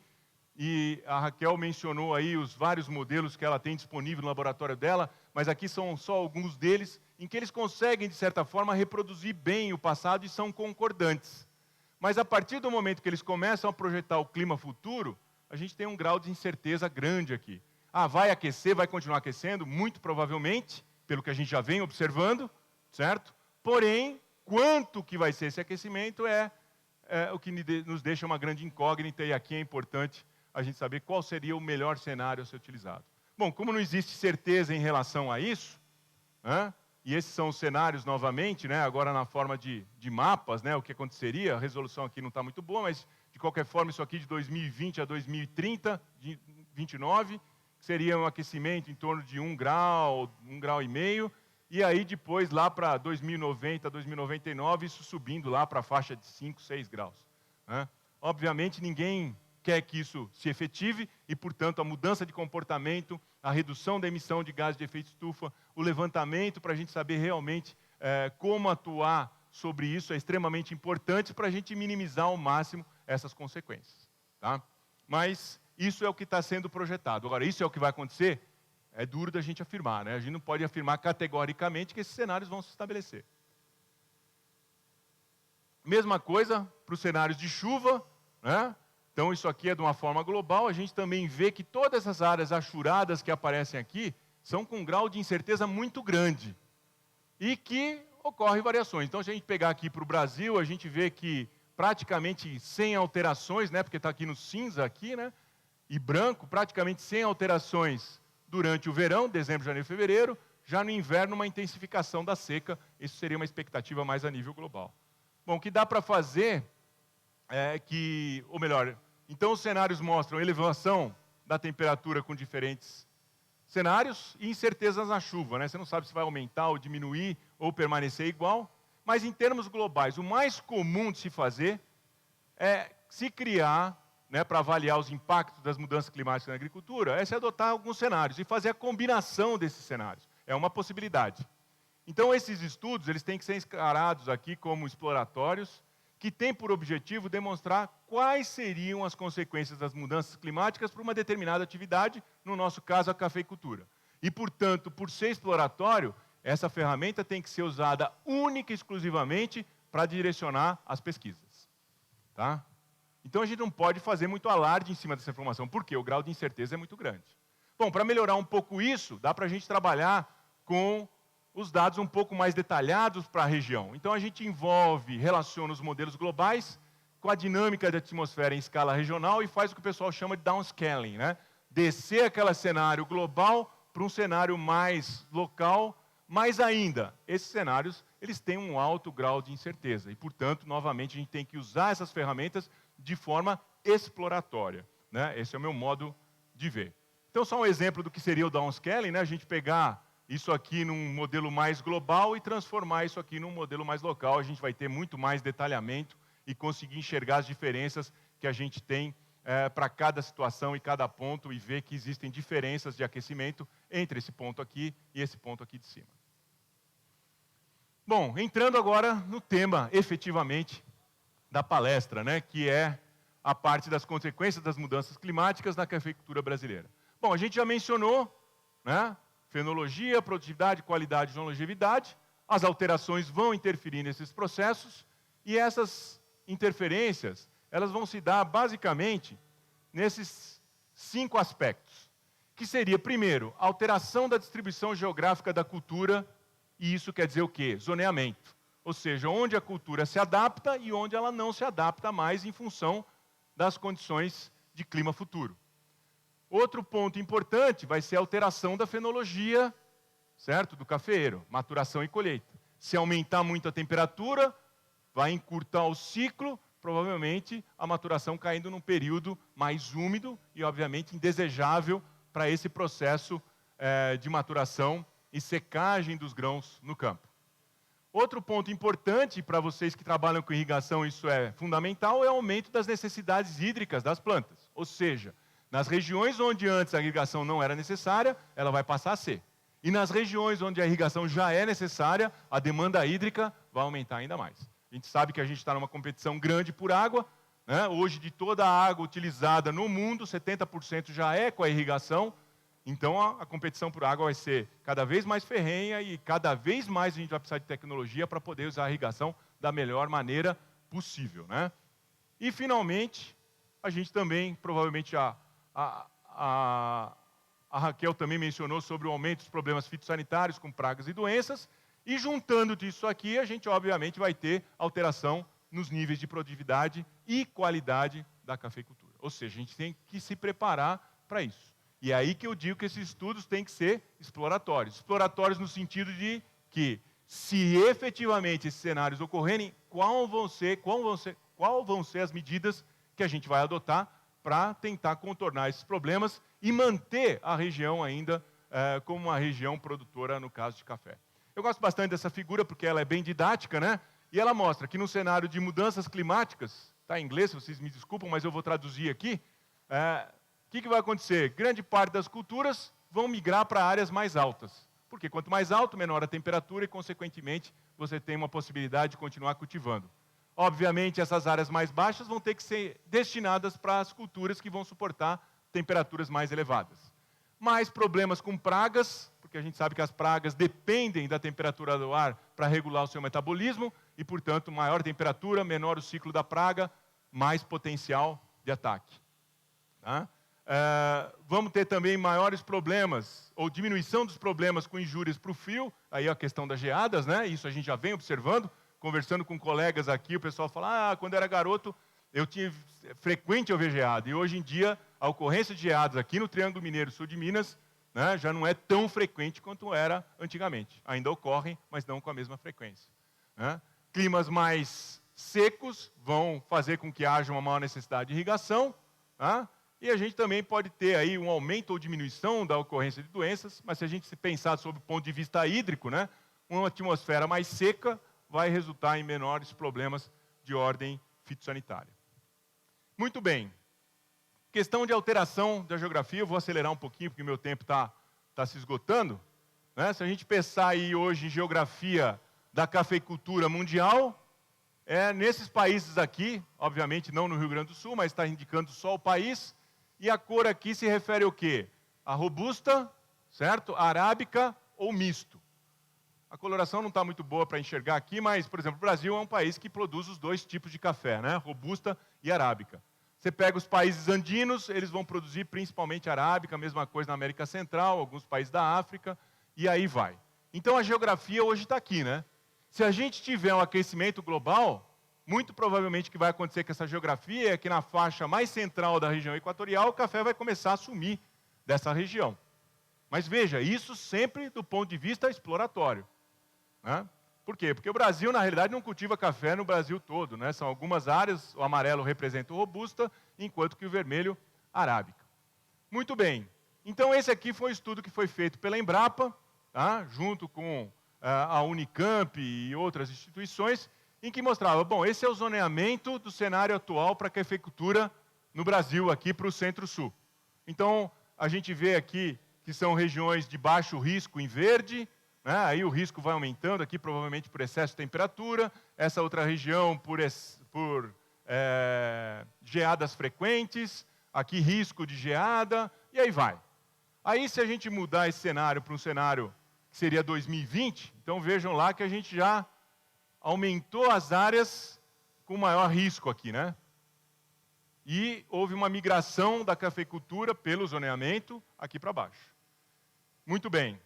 e a Raquel mencionou aí os vários modelos que ela tem disponível no laboratório dela, mas aqui são só alguns deles, em que eles conseguem, de certa forma, reproduzir bem o passado e são concordantes. Mas a partir do momento que eles começam a projetar o clima futuro, a gente tem um grau de incerteza grande aqui. Vai aquecer, vai continuar aquecendo? Muito provavelmente, pelo que a gente já vem observando, certo? Porém, quanto que vai ser esse aquecimento é o que nos deixa uma grande incógnita, e aqui é importante a gente saber qual seria o melhor cenário a ser utilizado. Bom, como não existe certeza em relação a isso, né, e esses são os cenários novamente, né, agora na forma de mapas, né, o que aconteceria, a resolução aqui não está muito boa, mas de qualquer forma isso aqui de 2020 a 2030, de 29, seria um aquecimento em torno de 1 grau, 1,5 grau, e aí depois lá para 2090, 2099, isso subindo lá para a faixa de 5, 6 graus. Né? Obviamente ninguém quer que isso se efetive e, portanto, a mudança de comportamento, a redução da emissão de gases de efeito estufa, o levantamento para a gente saber realmente como atuar sobre isso é extremamente importante para a gente minimizar ao máximo essas consequências. Tá? Mas isso é o que está sendo projetado. Agora, isso é o que vai acontecer? É duro da gente afirmar, né? A gente não pode afirmar categoricamente que esses cenários vão se estabelecer. Mesma coisa para os cenários de chuva, né? Então, isso aqui é de uma forma global. A gente também vê que todas essas áreas achuradas que aparecem aqui são com um grau de incerteza muito grande e que ocorrem variações. Então, se a gente pegar aqui para o Brasil, a gente vê que praticamente sem alterações, né, porque está aqui no cinza aqui, né, e branco, praticamente sem alterações durante o verão, dezembro, janeiro e fevereiro. Já no inverno, uma intensificação da seca. Isso seria uma expectativa mais a nível global. Bom, o que dá para fazer ou melhor, então os cenários mostram elevação da temperatura com diferentes cenários e incertezas na chuva, né? Você não sabe se vai aumentar ou diminuir ou permanecer igual, mas em termos globais, o mais comum de se fazer é se criar, né, para avaliar os impactos das mudanças climáticas na agricultura, é se adotar alguns cenários e fazer a combinação desses cenários. É uma possibilidade. Então esses estudos, eles têm que ser encarados aqui como exploratórios, que tem por objetivo demonstrar quais seriam as consequências das mudanças climáticas para uma determinada atividade, no nosso caso a cafeicultura. E, portanto, por ser exploratório, essa ferramenta tem que ser usada única e exclusivamente para direcionar as pesquisas. Tá? Então, a gente não pode fazer muito alarde em cima dessa informação, porque o grau de incerteza é muito grande. Bom, para melhorar um pouco isso, dá para a gente trabalhar com os dados um pouco mais detalhados para a região. Então, a gente relaciona os modelos globais com a dinâmica da atmosfera em escala regional e faz o que o pessoal chama de downscaling, né? Descer aquele cenário global para um cenário mais local, mas ainda, esses cenários, eles têm um alto grau de incerteza e, portanto, novamente, a gente tem que usar essas ferramentas de forma exploratória, né? Esse é o meu modo de ver. Então, só um exemplo do que seria o downscaling, né? A gente pegar isso aqui num modelo mais global e transformar isso aqui num modelo mais local, a gente vai ter muito mais detalhamento e conseguir enxergar as diferenças que a gente tem para cada situação e cada ponto e ver que existem diferenças de aquecimento entre esse ponto aqui e esse ponto aqui de cima. Bom, entrando agora no tema, efetivamente, da palestra, né, que é a parte das consequências das mudanças climáticas na cafeicultura brasileira. Bom, a gente já mencionou, né, fenologia, produtividade, qualidade e longevidade. As alterações vão interferir nesses processos e essas interferências, elas vão se dar basicamente nesses 5 aspectos, que seria, primeiro, alteração da distribuição geográfica da cultura, e isso quer dizer o quê? Zoneamento, ou seja, onde a cultura se adapta e onde ela não se adapta mais em função das condições de clima futuro. Outro ponto importante vai ser a alteração da fenologia, certo? Do cafeeiro, maturação e colheita. Se aumentar muito a temperatura, vai encurtar o ciclo, provavelmente a maturação caindo num período mais úmido e, obviamente, indesejável para esse processo de maturação e secagem dos grãos no campo. Outro ponto importante para vocês que trabalham com irrigação, isso é fundamental, é o aumento das necessidades hídricas das plantas. Ou seja, nas regiões onde antes a irrigação não era necessária, ela vai passar a ser. E nas regiões onde a irrigação já é necessária, a demanda hídrica vai aumentar ainda mais. A gente sabe que a gente está numa competição grande por água, né? Hoje, de toda a água utilizada no mundo, 70% já é com a irrigação. Então, a competição por água vai ser cada vez mais ferrenha e cada vez mais a gente vai precisar de tecnologia para poder usar a irrigação da melhor maneira possível, né? E, finalmente, a gente também, provavelmente, a Raquel também mencionou sobre o aumento dos problemas fitossanitários com pragas e doenças, e juntando disso aqui, a gente obviamente vai ter alteração nos níveis de produtividade e qualidade da cafeicultura. Ou seja, a gente tem que se preparar para isso. E é aí que eu digo que esses estudos têm que ser exploratórios. Exploratórios no sentido de que, se efetivamente esses cenários ocorrerem, qual vão ser as medidas que a gente vai adotar para tentar contornar esses problemas e manter a região ainda como uma região produtora, no caso de café. Eu gosto bastante dessa figura porque ela é bem didática, né? E ela mostra que no cenário de mudanças climáticas, está em inglês, vocês me desculpam, mas eu vou traduzir aqui, o que vai acontecer? Grande parte das culturas vão migrar para áreas mais altas, porque quanto mais alto, menor a temperatura e, consequentemente, você tem uma possibilidade de continuar cultivando. Obviamente, essas áreas mais baixas vão ter que ser destinadas para as culturas que vão suportar temperaturas mais elevadas. Mais problemas com pragas, porque a gente sabe que as pragas dependem da temperatura do ar para regular o seu metabolismo, e, portanto, maior temperatura, menor o ciclo da praga, mais potencial de ataque. Tá? Vamos ter também maiores problemas, ou diminuição dos problemas com injúrias para o frio, aí a questão das geadas, né? Isso a gente já vem observando, conversando com colegas aqui, o pessoal fala, quando eu era garoto, eu tinha frequente eu ver geada, e hoje em dia, a ocorrência de geadas aqui no Triângulo Mineiro, sul de Minas, né, já não é tão frequente quanto era antigamente. Ainda ocorrem, mas não com a mesma frequência. Né? Climas mais secos vão fazer com que haja uma maior necessidade de irrigação, tá? E a gente também pode ter aí um aumento ou diminuição da ocorrência de doenças, mas se a gente se pensar sob o ponto de vista hídrico, né, uma atmosfera mais seca vai resultar em menores problemas de ordem fitossanitária. Muito bem. Questão de alteração da geografia, eu vou acelerar um pouquinho, porque o meu tempo está se esgotando. Né? Se a gente pensar aí hoje em geografia da cafeicultura mundial, nesses países aqui, obviamente não no Rio Grande do Sul, mas está indicando só o país, e a cor aqui se refere ao quê? A robusta, certo? Arábica ou misto. A coloração não está muito boa para enxergar aqui, mas, por exemplo, o Brasil é um país que produz os dois tipos de café, né? Robusta e arábica. Você pega os países andinos, eles vão produzir principalmente arábica, a mesma coisa na América Central, alguns países da África, e aí vai. Então a geografia hoje está aqui, né? Se a gente tiver um aquecimento global, muito provavelmente o que vai acontecer com essa geografia é que na faixa mais central da região equatorial, o café vai começar a sumir dessa região. Mas veja, isso sempre do ponto de vista exploratório. Né? Por quê? Porque o Brasil, na realidade, não cultiva café no Brasil todo. Né? São algumas áreas, o amarelo representa o robusta, enquanto que o vermelho, arábica. Muito bem. Então, esse aqui foi um estudo que foi feito pela Embrapa, tá? Junto com a Unicamp e outras instituições, em que mostrava, bom, esse é o zoneamento do cenário atual para a cafeicultura no Brasil, aqui para o Centro-Sul. Então, a gente vê aqui que são regiões de baixo risco em verde, né? Aí o risco vai aumentando aqui, provavelmente por excesso de temperatura, essa outra região por geadas frequentes, aqui risco de geada, e aí vai. Aí se a gente mudar esse cenário para um cenário que seria 2020, então vejam lá que a gente já aumentou as áreas com maior risco aqui, né? E houve uma migração da cafeicultura pelo zoneamento aqui para baixo. Muito bem.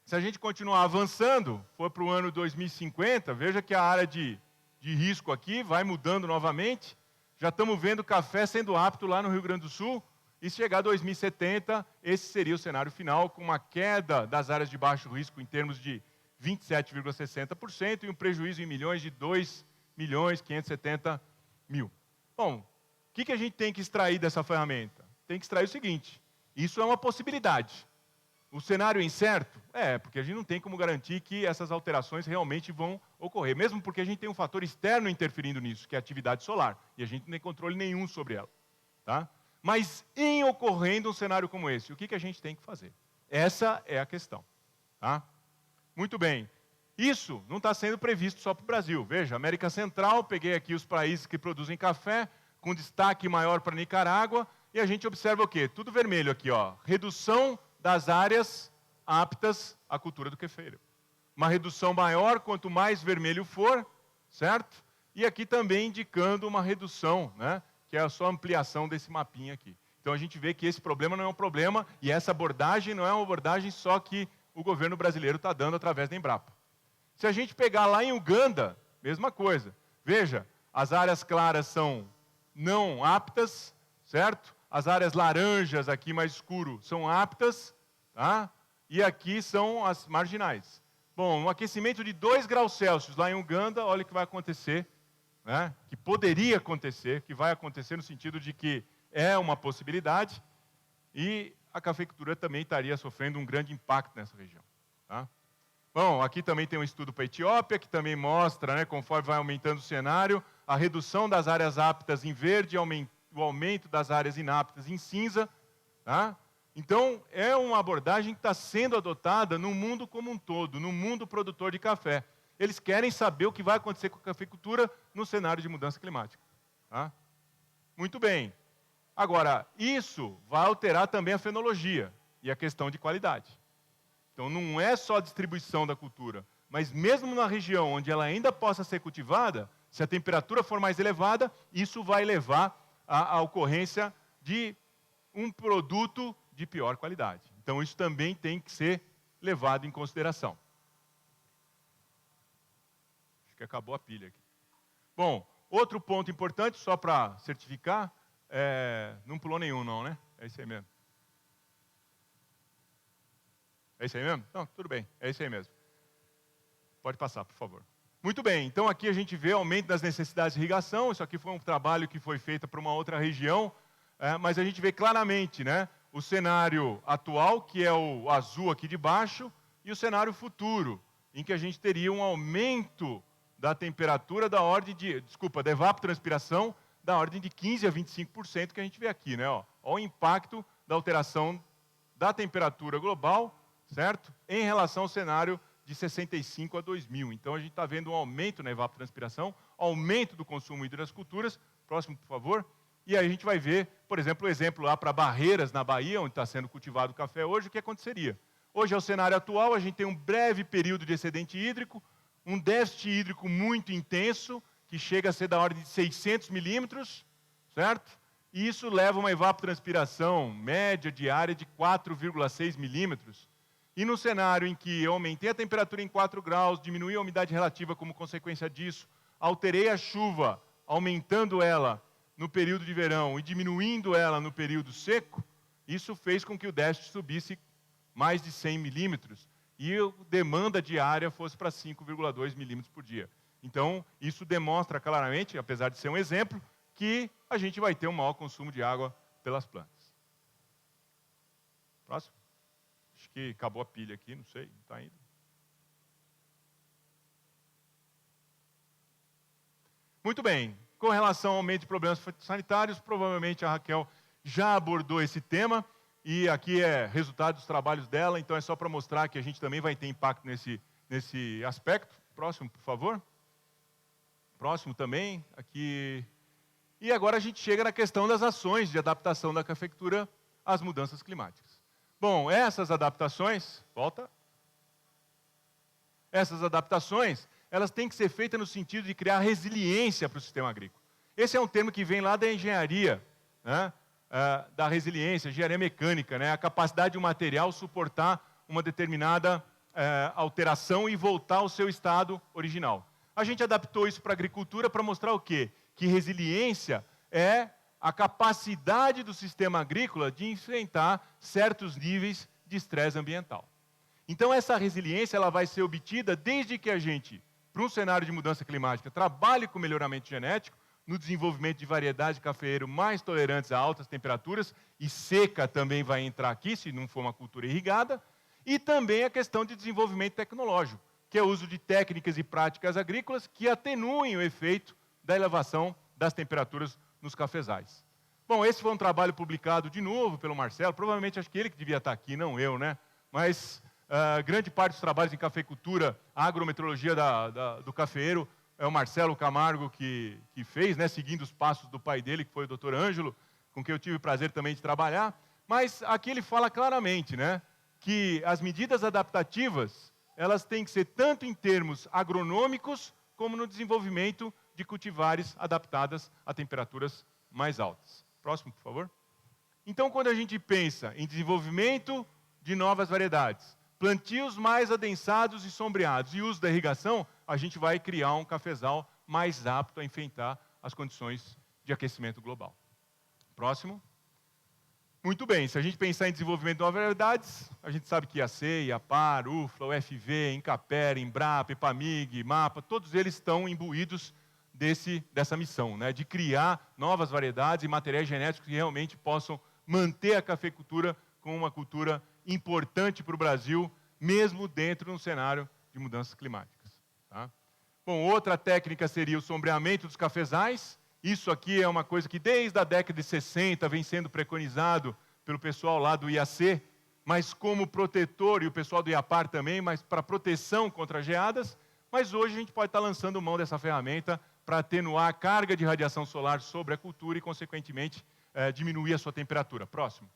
Se a gente continuar avançando, for para o ano 2050, veja que a área de risco aqui vai mudando novamente. Já estamos vendo café sendo apto lá no Rio Grande do Sul. E se chegar a 2070, esse seria o cenário final, com uma queda das áreas de baixo risco em termos de 27,60% e um prejuízo em milhões de 2.570.000. Bom, o que a gente tem que extrair dessa ferramenta? Tem que extrair o seguinte, isso é uma possibilidade. O cenário incerto? Porque a gente não tem como garantir que essas alterações realmente vão ocorrer, mesmo porque a gente tem um fator externo interferindo nisso, que é a atividade solar, e a gente não tem controle nenhum sobre ela. Tá? Mas, em ocorrendo um cenário como esse, o que a gente tem que fazer? Essa é a questão. Tá? Muito bem. Isso não está sendo previsto só para o Brasil. Veja, América Central, peguei aqui os países que produzem café, com destaque maior para Nicarágua, e a gente observa o quê? Tudo vermelho aqui, ó. Redução das áreas aptas à cultura do kefir. Uma redução maior, quanto mais vermelho for, certo? E aqui também indicando uma redução, né? Que é a só ampliação desse mapinha aqui. Então a gente vê que esse problema não é um problema, e essa abordagem não é uma abordagem só que o governo brasileiro está dando através da Embrapa. Se a gente pegar lá em Uganda, mesma coisa. Veja, as áreas claras são não aptas, certo? As áreas laranjas, aqui mais escuro, são aptas, tá? E aqui são as marginais. Bom, um aquecimento de 2 graus Celsius lá em Uganda, olha o que vai acontecer, né? Que poderia acontecer, que vai acontecer no sentido de que é uma possibilidade, e a cafeicultura também estaria sofrendo um grande impacto nessa região. Tá? Bom, aqui também tem um estudo para a Etiópia, que também mostra, né, conforme vai aumentando o cenário, a redução das áreas aptas em verde, o aumento das áreas inaptas em cinza. Tá? Então, é uma abordagem que está sendo adotada no mundo como um todo, no mundo produtor de café. Eles querem saber o que vai acontecer com a cafeicultura no cenário de mudança climática. Tá? Muito bem. Agora, isso vai alterar também a fenologia e a questão de qualidade. Então, não é só a distribuição da cultura, mas mesmo na região onde ela ainda possa ser cultivada, se a temperatura for mais elevada, isso vai levar à ocorrência de um produto de pior qualidade. Então, isso também tem que ser levado em consideração. Acho que acabou a pilha aqui. Bom, outro ponto importante, só para certificar, não pulou nenhum não, né? É isso aí mesmo. É isso aí mesmo? Não, tudo bem, é isso aí mesmo. Pode passar, por favor. Muito bem, então aqui a gente vê aumento das necessidades de irrigação. Isso aqui foi um trabalho que foi feito para uma outra região, mas a gente vê claramente, né, o cenário atual, que é o azul aqui de baixo, e o cenário futuro, em que a gente teria um aumento da temperatura da ordem de, da evapotranspiração, da ordem de 15% a 25% que a gente vê aqui, né? Olha o impacto da alteração da temperatura global, certo? Em relação ao cenário de 65 a 2000. Então, a gente está vendo um aumento na evapotranspiração, aumento do consumo hídrico das culturas. Próximo, por favor. E aí a gente vai ver, por exemplo, o exemplo lá para Barreiras, na Bahia, onde está sendo cultivado o café hoje, o que aconteceria? Hoje é o cenário atual, a gente tem um breve período de excedente hídrico, um déficit hídrico muito intenso, que chega a ser da ordem de 600 milímetros, certo? E isso leva a uma evapotranspiração média diária de 4,6 milímetros. E no cenário em que eu aumentei a temperatura em 4 graus, diminui a umidade relativa como consequência disso, alterei a chuva, aumentando ela no período de verão e diminuindo ela no período seco, isso fez com que o déficit subisse mais de 100 milímetros e a demanda diária fosse para 5,2 milímetros por dia. Então, isso demonstra claramente, apesar de ser um exemplo, que a gente vai ter um maior consumo de água pelas plantas. Próximo. Acho que acabou a pilha aqui, não sei, não está indo. Muito bem. Com relação ao aumento de problemas sanitários, provavelmente a Raquel já abordou esse tema, e aqui é resultado dos trabalhos dela, então é só para mostrar que a gente também vai ter impacto nesse aspecto. Próximo, por favor. Próximo também, aqui. E agora a gente chega na questão das ações de adaptação da cafeicultura às mudanças climáticas. Bom, essas adaptações, essas adaptações, elas têm que ser feitas no sentido de criar resiliência para o sistema agrícola. Esse é um termo que vem lá da engenharia, né? Da resiliência, engenharia mecânica, né? A capacidade de um material suportar uma determinada alteração e voltar ao seu estado original. A gente adaptou isso para a agricultura para mostrar o quê? Que resiliência é a capacidade do sistema agrícola de enfrentar certos níveis de estresse ambiental. Então, essa resiliência ela vai ser obtida desde que a gente, para um cenário de mudança climática, trabalhe com melhoramento genético, no desenvolvimento de variedades de cafeeiro mais tolerantes a altas temperaturas, e seca também vai entrar aqui, se não for uma cultura irrigada, e também a questão de desenvolvimento tecnológico, que é o uso de técnicas e práticas agrícolas que atenuem o efeito da elevação das temperaturas nos cafezais. Bom, esse foi um trabalho publicado de novo pelo Marcelo, provavelmente acho que ele que devia estar aqui, não eu, né? Mas grande parte dos trabalhos em cafeicultura, a agrometeorologia do cafeeiro, é o Marcelo Camargo que fez, né, seguindo os passos do pai dele, que foi o Dr. Ângelo, com quem eu tive o prazer também de trabalhar. Mas aqui ele fala claramente, né, que as medidas adaptativas, elas têm que ser tanto em termos agronômicos, como no desenvolvimento de cultivares adaptadas a temperaturas mais altas. Próximo, por favor. Então, quando a gente pensa em desenvolvimento de novas variedades, plantios mais adensados e sombreados e uso da irrigação, a gente vai criar um cafezal mais apto a enfrentar as condições de aquecimento global. Próximo. Muito bem, se a gente pensar em desenvolvimento de novas variedades, a gente sabe que IAC, IAPAR, UFLA, UFV, Incaper, Embrapa, EPAMIG, MAPA, todos eles estão imbuídos dessa missão, né, de criar novas variedades e materiais genéticos que realmente possam manter a cafeicultura como uma cultura importante para o Brasil, mesmo dentro de um cenário de mudanças climáticas. Tá? Bom, outra técnica seria o sombreamento dos cafezais. Isso aqui é uma coisa que desde a década de 60 vem sendo preconizado pelo pessoal lá do IAC, mas como protetor, e o pessoal do IAPAR também, mas para proteção contra geadas. Mas hoje a gente pode estar lançando mão dessa ferramenta para atenuar a carga de radiação solar sobre a cultura e, consequentemente, diminuir a sua temperatura. Próximo.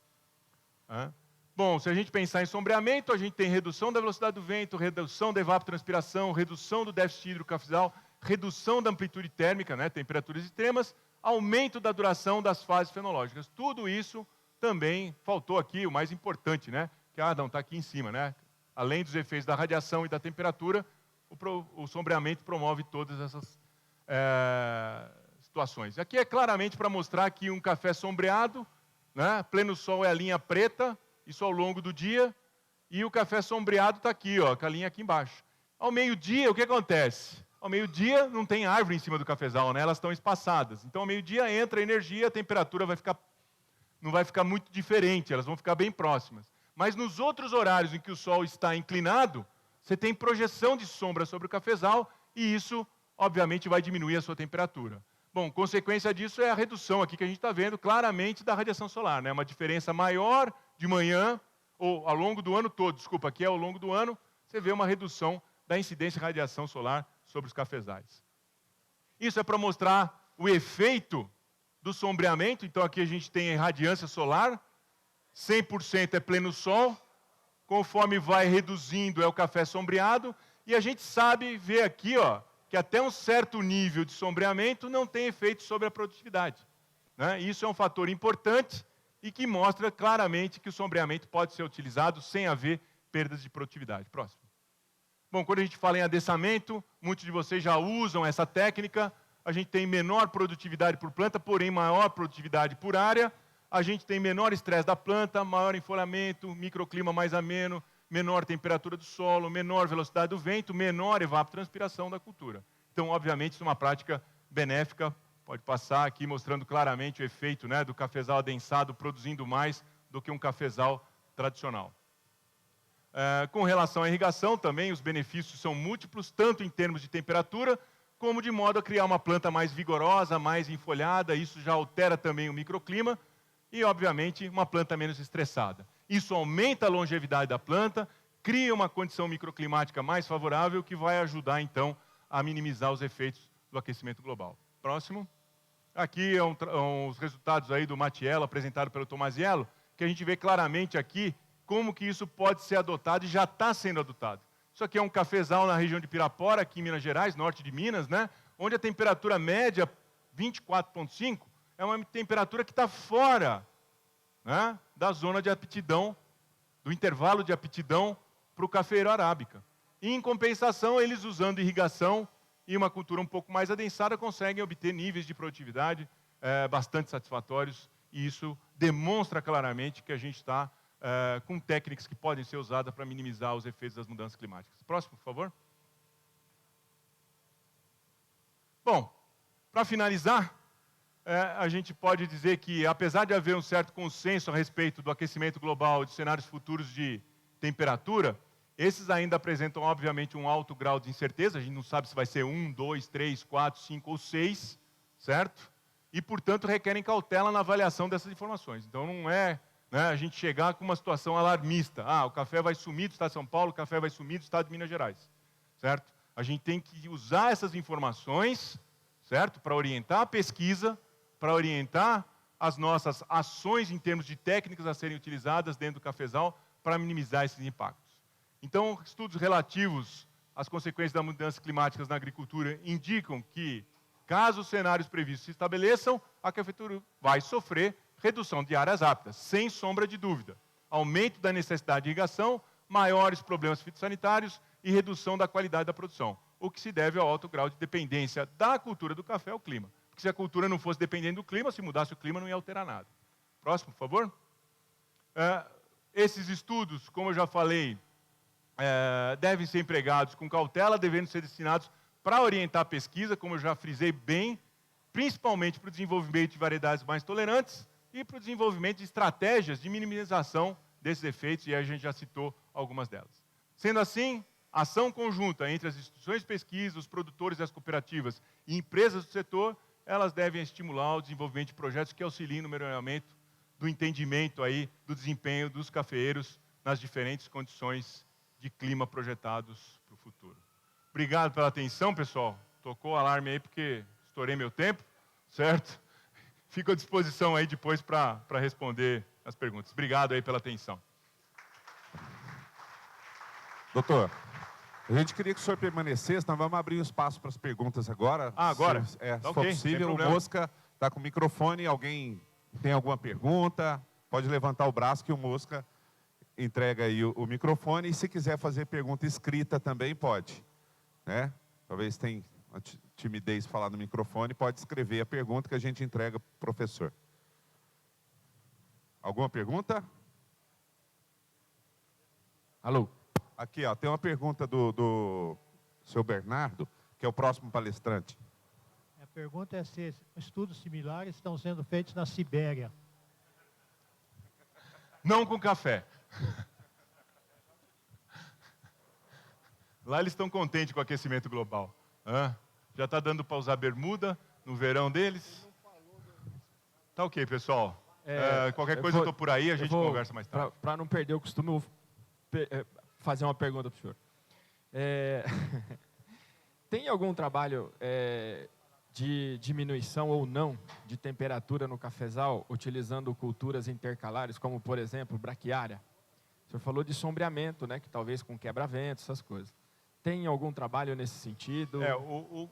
Bom, se a gente pensar em sombreamento, a gente tem redução da velocidade do vento, redução da evapotranspiração, redução do déficit hídrico cafezal, redução da amplitude térmica, né, temperaturas extremas, aumento da duração das fases fenológicas. Tudo isso também faltou aqui, o mais importante, né, que não está aqui em cima, né? Além dos efeitos da radiação e da temperatura, o sombreamento promove todas essas situações. Aqui é claramente para mostrar que um café sombreado, né, pleno sol é a linha preta, isso ao longo do dia, e o café sombreado está aqui, ó, com a linha aqui embaixo. Ao meio-dia, o que acontece? Ao meio-dia não tem árvore em cima do cafezal, né? Elas estão espaçadas. Então, ao meio-dia entra a energia, a temperatura não vai ficar muito diferente, elas vão ficar bem próximas. Mas nos outros horários em que o sol está inclinado, você tem projeção de sombra sobre o cafezal, e isso, obviamente, vai diminuir a sua temperatura. Bom, consequência disso é a redução aqui que a gente está vendo claramente da radiação solar, né? Uma diferença maior de manhã, ou ao longo do ano todo, desculpa, aqui é ao longo do ano, você vê uma redução da incidência de radiação solar sobre os cafezais. Isso é para mostrar o efeito do sombreamento. Então aqui a gente tem a radiância solar, 100% é pleno sol, conforme vai reduzindo é o café sombreado, e a gente sabe ver aqui, ó, que até um certo nível de sombreamento não tem efeito sobre a produtividade, né? Isso é um fator importante e que mostra claramente que o sombreamento pode ser utilizado sem haver perdas de produtividade. Próximo. Bom, quando a gente fala em adensamento, muitos de vocês já usam essa técnica. A gente tem menor produtividade por planta, porém maior produtividade por área. A gente tem menor estresse da planta, maior enfolhamento, microclima mais ameno, menor temperatura do solo, menor velocidade do vento, menor evapotranspiração da cultura. Então, obviamente, isso é uma prática benéfica. Pode passar aqui mostrando claramente o efeito, né, do cafezal adensado produzindo mais do que um cafezal tradicional. Com relação à irrigação, também os benefícios são múltiplos, tanto em termos de temperatura, como de modo a criar uma planta mais vigorosa, mais enfolhada. Isso já altera também o microclima e, obviamente, uma planta menos estressada. Isso aumenta a longevidade da planta, cria uma condição microclimática mais favorável, que vai ajudar, então, a minimizar os efeitos do aquecimento global. Próximo. Aqui os resultados aí do Mattiello, apresentado pelo Tomasiello, que a gente vê claramente aqui como que isso pode ser adotado e já está sendo adotado. Isso aqui é um cafezal na região de Pirapora, aqui em Minas Gerais, norte de Minas, né? Onde a temperatura média, 24,5, é uma temperatura que está fora, né, da zona de aptidão, do intervalo de aptidão para o cafeiro arábica. E, em compensação, eles usando irrigação e uma cultura um pouco mais adensada, conseguem obter níveis de produtividade bastante satisfatórios, e isso demonstra claramente que a gente está com técnicas que podem ser usadas para minimizar os efeitos das mudanças climáticas. Próximo, por favor. Bom, para finalizar, a gente pode dizer que, apesar de haver um certo consenso a respeito do aquecimento global e de cenários futuros de temperatura, esses ainda apresentam, obviamente, um alto grau de incerteza. A gente não sabe se vai ser 1, 2, 3, 4, 5 ou 6, certo? E, portanto, requerem cautela na avaliação dessas informações. Então, não é, né, a gente chegar com uma situação alarmista. O café vai sumir do estado de São Paulo, o café vai sumir do estado de Minas Gerais, certo? A gente tem que usar essas informações, certo? Para orientar a pesquisa, para orientar as nossas ações em termos de técnicas a serem utilizadas dentro do cafezal para minimizar esses impactos. Então, estudos relativos às consequências das mudanças climáticas na agricultura indicam que, caso os cenários previstos se estabeleçam, a cafeicultura vai sofrer redução de áreas aptas, sem sombra de dúvida. Aumento da necessidade de irrigação, maiores problemas fitossanitários e redução da qualidade da produção, o que se deve ao alto grau de dependência da cultura do café ao clima. Porque se a cultura não fosse dependente do clima, se mudasse o clima, não ia alterar nada. Próximo, por favor. Esses estudos, como eu já falei, devem ser empregados com cautela, devendo ser destinados para orientar a pesquisa, como eu já frisei bem, principalmente para o desenvolvimento de variedades mais tolerantes e para o desenvolvimento de estratégias de minimização desses efeitos, e a gente já citou algumas delas. Sendo assim, ação conjunta entre as instituições de pesquisa, os produtores das cooperativas e empresas do setor, elas devem estimular o desenvolvimento de projetos que auxiliem no melhoramento do entendimento aí do desempenho dos cafeeiros nas diferentes condições de clima projetados para o futuro. Obrigado pela atenção, pessoal. Tocou o alarme aí porque estourei meu tempo, certo? Fico à disposição aí depois para responder as perguntas. Obrigado aí pela atenção. Doutor, a gente queria que o senhor permanecesse, nós vamos abrir o espaço para as perguntas agora. Agora? Se for possível, o Mosca está com o microfone, alguém tem alguma pergunta, pode levantar o braço que o Mosca entrega aí o microfone, e se quiser fazer pergunta escrita também pode, né? Talvez tenha uma timidez falar no microfone, pode escrever a pergunta que a gente entrega para o professor. Alguma pergunta? Alô? Aqui, ó, tem uma pergunta do seu Bernardo, que é o próximo palestrante. A pergunta é se estudos similares estão sendo feitos na Sibéria. Não com café. Lá eles estão contentes com o aquecimento global. Já está dando para usar bermuda no verão deles. Tá ok, pessoal. Qualquer coisa eu estou por aí, a gente conversa mais tarde. Para não perder o costume, eu vou fazer uma pergunta para o senhor. Tem algum trabalho de diminuição ou não de temperatura no cafezal, utilizando culturas intercalares, como, por exemplo, braquiária? senhor falou de sombreamento, né, que talvez com quebra-vento, essas coisas. Tem algum trabalho nesse sentido?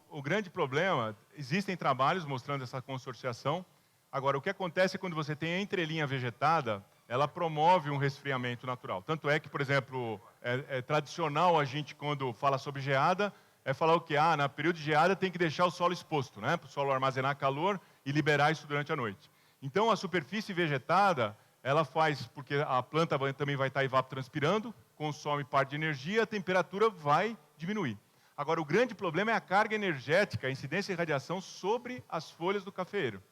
O grande problema, existem trabalhos mostrando essa consorciação. Agora, o que acontece é quando você tem a entrelinha vegetada, ela promove um resfriamento natural. Tanto é que, por exemplo, é tradicional a gente, quando fala sobre geada, falar o quê? No período de geada tem que deixar o solo exposto, né, para o solo armazenar calor e liberar isso durante a noite. Então, a superfície vegetada, ela faz, porque a planta também vai estar evapotranspirando, consome parte de energia, a temperatura vai diminuir. Agora, o grande problema é a carga energética, a incidência de radiação sobre as folhas do cafeeiro.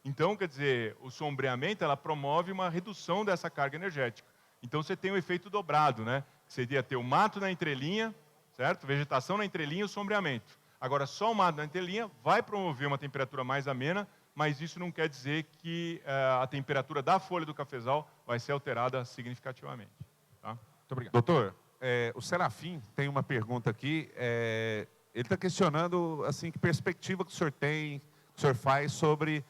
Então, quer dizer, o sombreamento, ela promove uma redução dessa carga energética. Então, você tem o efeito dobrado, né? Que seria ter o mato na entrelinha, certo? Vegetação na entrelinha e o sombreamento. Agora, só o mato na entrelinha vai promover uma temperatura mais amena, mas isso não quer dizer que a temperatura da folha do cafezal vai ser alterada significativamente. Tá? Muito obrigado. Doutor, o Serafim tem uma pergunta aqui. Ele está questionando assim, que perspectiva que o senhor tem, que o senhor faz sobre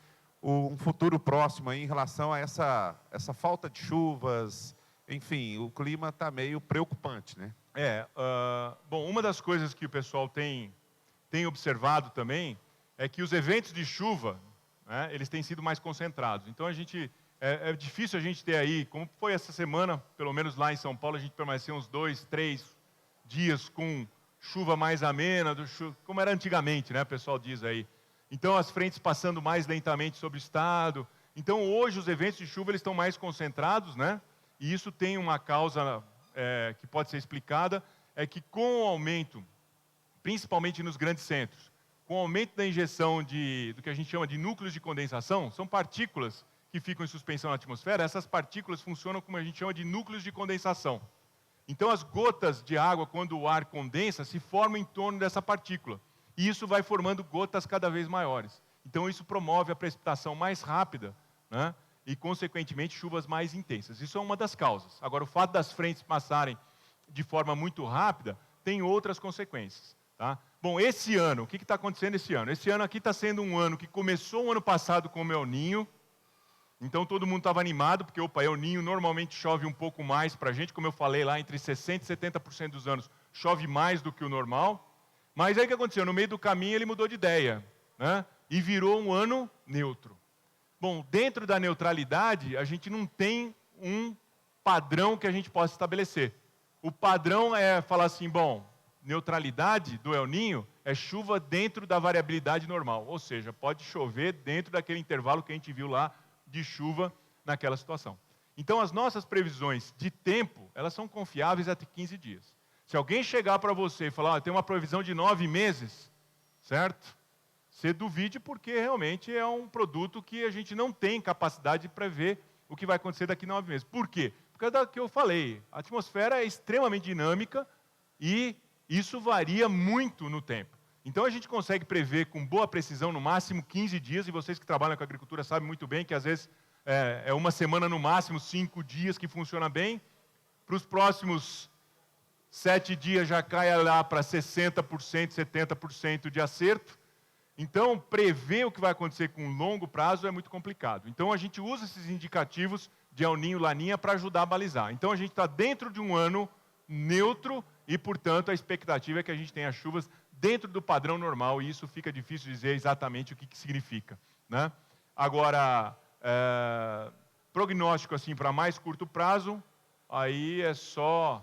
um futuro próximo aí, em relação a essa falta de chuvas. Enfim, o clima está meio preocupante, né? Bom, uma das coisas que o pessoal tem observado também é que os eventos de chuva, né, eles têm sido mais concentrados. Então, é difícil a gente ter aí, como foi essa semana, pelo menos lá em São Paulo, a gente permaneceu uns 2, 3 dias com chuva mais amena, como era antigamente, né, o pessoal diz aí. Então, as frentes passando mais lentamente sobre o estado. Então, hoje, os eventos de chuva eles estão mais concentrados, né, e isso tem uma causa que pode ser explicada, é que com o aumento, principalmente nos grandes centros, com o aumento da injeção do que a gente chama de núcleos de condensação, são partículas que ficam em suspensão na atmosfera, essas partículas funcionam como a gente chama de núcleos de condensação. Então, as gotas de água, quando o ar condensa, se formam em torno dessa partícula. E isso vai formando gotas cada vez maiores. Então, isso promove a precipitação mais rápida, né? E, consequentemente, chuvas mais intensas. Isso é uma das causas. Agora, o fato das frentes passarem de forma muito rápida tem outras consequências. Tá? Bom, esse ano, o que está acontecendo esse ano? Esse ano aqui está sendo um ano que começou o ano passado com o El Niño. Então, todo mundo estava animado, porque, El Niño normalmente chove um pouco mais para a gente. Como eu falei lá, entre 60% e 70% dos anos chove mais do que o normal. Mas aí o que aconteceu? No meio do caminho ele mudou de ideia, né? E virou um ano neutro. Bom, dentro da neutralidade, a gente não tem um padrão que a gente possa estabelecer. O padrão é falar assim, bom, neutralidade do El Niño é chuva dentro da variabilidade normal. Ou seja, pode chover dentro daquele intervalo que a gente viu lá de chuva naquela situação. Então, as nossas previsões de tempo, elas são confiáveis até 15 dias. Se alguém chegar para você e falar, tem uma previsão de 9 meses, certo? Você duvide porque realmente é um produto que a gente não tem capacidade de prever o que vai acontecer daqui a 9 meses. Por quê? Por causa do que eu falei. A atmosfera é extremamente dinâmica e isso varia muito no tempo. Então, a gente consegue prever com boa precisão, no máximo 15 dias, e vocês que trabalham com agricultura sabem muito bem que, às vezes, é uma semana no máximo, 5 dias que funciona bem. Para os próximos 7 dias já cai lá para 60%, 70% de acerto. Então, prever o que vai acontecer com longo prazo é muito complicado. Então, a gente usa esses indicativos de El Niño, Laninha para ajudar a balizar. Então, a gente está dentro de um ano neutro e, portanto, a expectativa é que a gente tenha chuvas dentro do padrão normal, e isso fica difícil dizer exatamente o que significa, né? Agora, prognóstico assim, para mais curto prazo, aí é só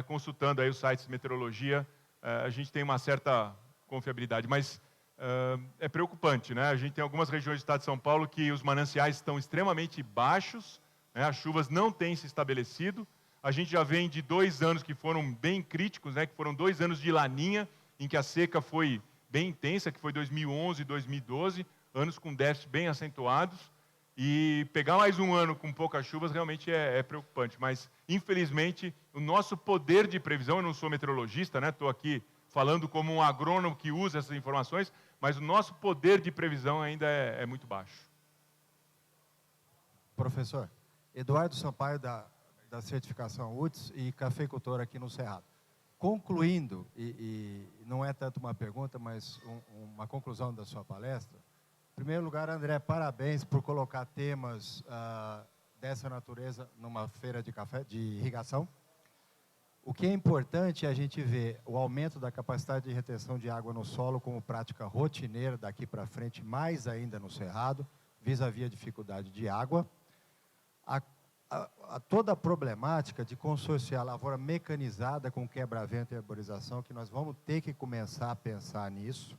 consultando aí os sites de meteorologia, a gente tem uma certa confiabilidade, mas é preocupante, né? A gente tem algumas regiões do estado de São Paulo que os mananciais estão extremamente baixos, né? As chuvas não têm se estabelecido. A gente já vem de 2 anos que foram bem críticos, né? Que foram 2 anos de laninha, em que a seca foi bem intensa, que foi 2011 e 2012, anos com déficits bem acentuados. E pegar mais um ano com poucas chuvas realmente é preocupante. Mas, infelizmente, o nosso poder de previsão, eu não sou meteorologista, né? Estou aqui falando como um agrônomo que usa essas informações, mas o nosso poder de previsão ainda é muito baixo. Professor, Eduardo Sampaio, da certificação UTS e cafeicultor aqui no Cerrado. Concluindo, e não é tanto uma pergunta, mas uma conclusão da sua palestra. Em primeiro lugar, André, parabéns por colocar temas dessa natureza numa feira de café, de irrigação. O que é importante é a gente ver o aumento da capacidade de retenção de água no solo como prática rotineira daqui para frente, mais ainda no Cerrado, vis-à-vis a dificuldade de água. Toda a problemática de consorciar a lavoura mecanizada com quebra-vento e arborização, que nós vamos ter que começar a pensar nisso.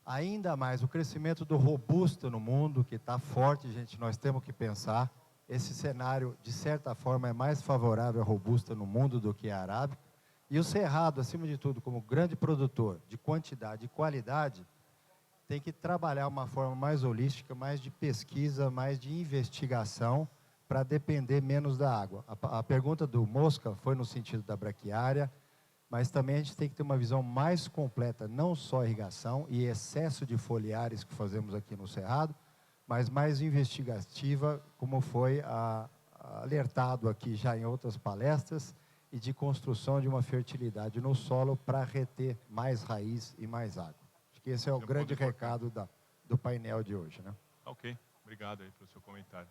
Ainda mais o crescimento do robusta no mundo, que está forte, gente, nós temos que pensar. Esse cenário, de certa forma, é mais favorável à robusta no mundo do que à arábica. E o Cerrado, acima de tudo, como grande produtor de quantidade e qualidade, tem que trabalhar uma forma mais holística, mais de pesquisa, mais de investigação, para depender menos da água. A pergunta do Mosca foi no sentido da braquiária, mas também a gente tem que ter uma visão mais completa, não só irrigação e excesso de foliares que fazemos aqui no Cerrado, mas mais investigativa, como foi alertado aqui já em outras palestras, e de construção de uma fertilidade no solo para reter mais raiz e mais água. Acho que esse é o grande recado do painel de hoje, né? Ok, obrigado aí pelo seu comentário.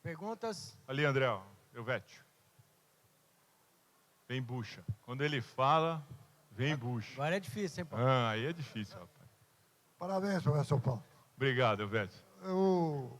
Perguntas? Ali, André, Elvétio. Vem bucha. Quando ele fala, vem bucha. Agora é difícil, hein, Paulo? Ah, aí é difícil, rapaz. Parabéns, professor Paulo. Obrigado, Elvétio. Eu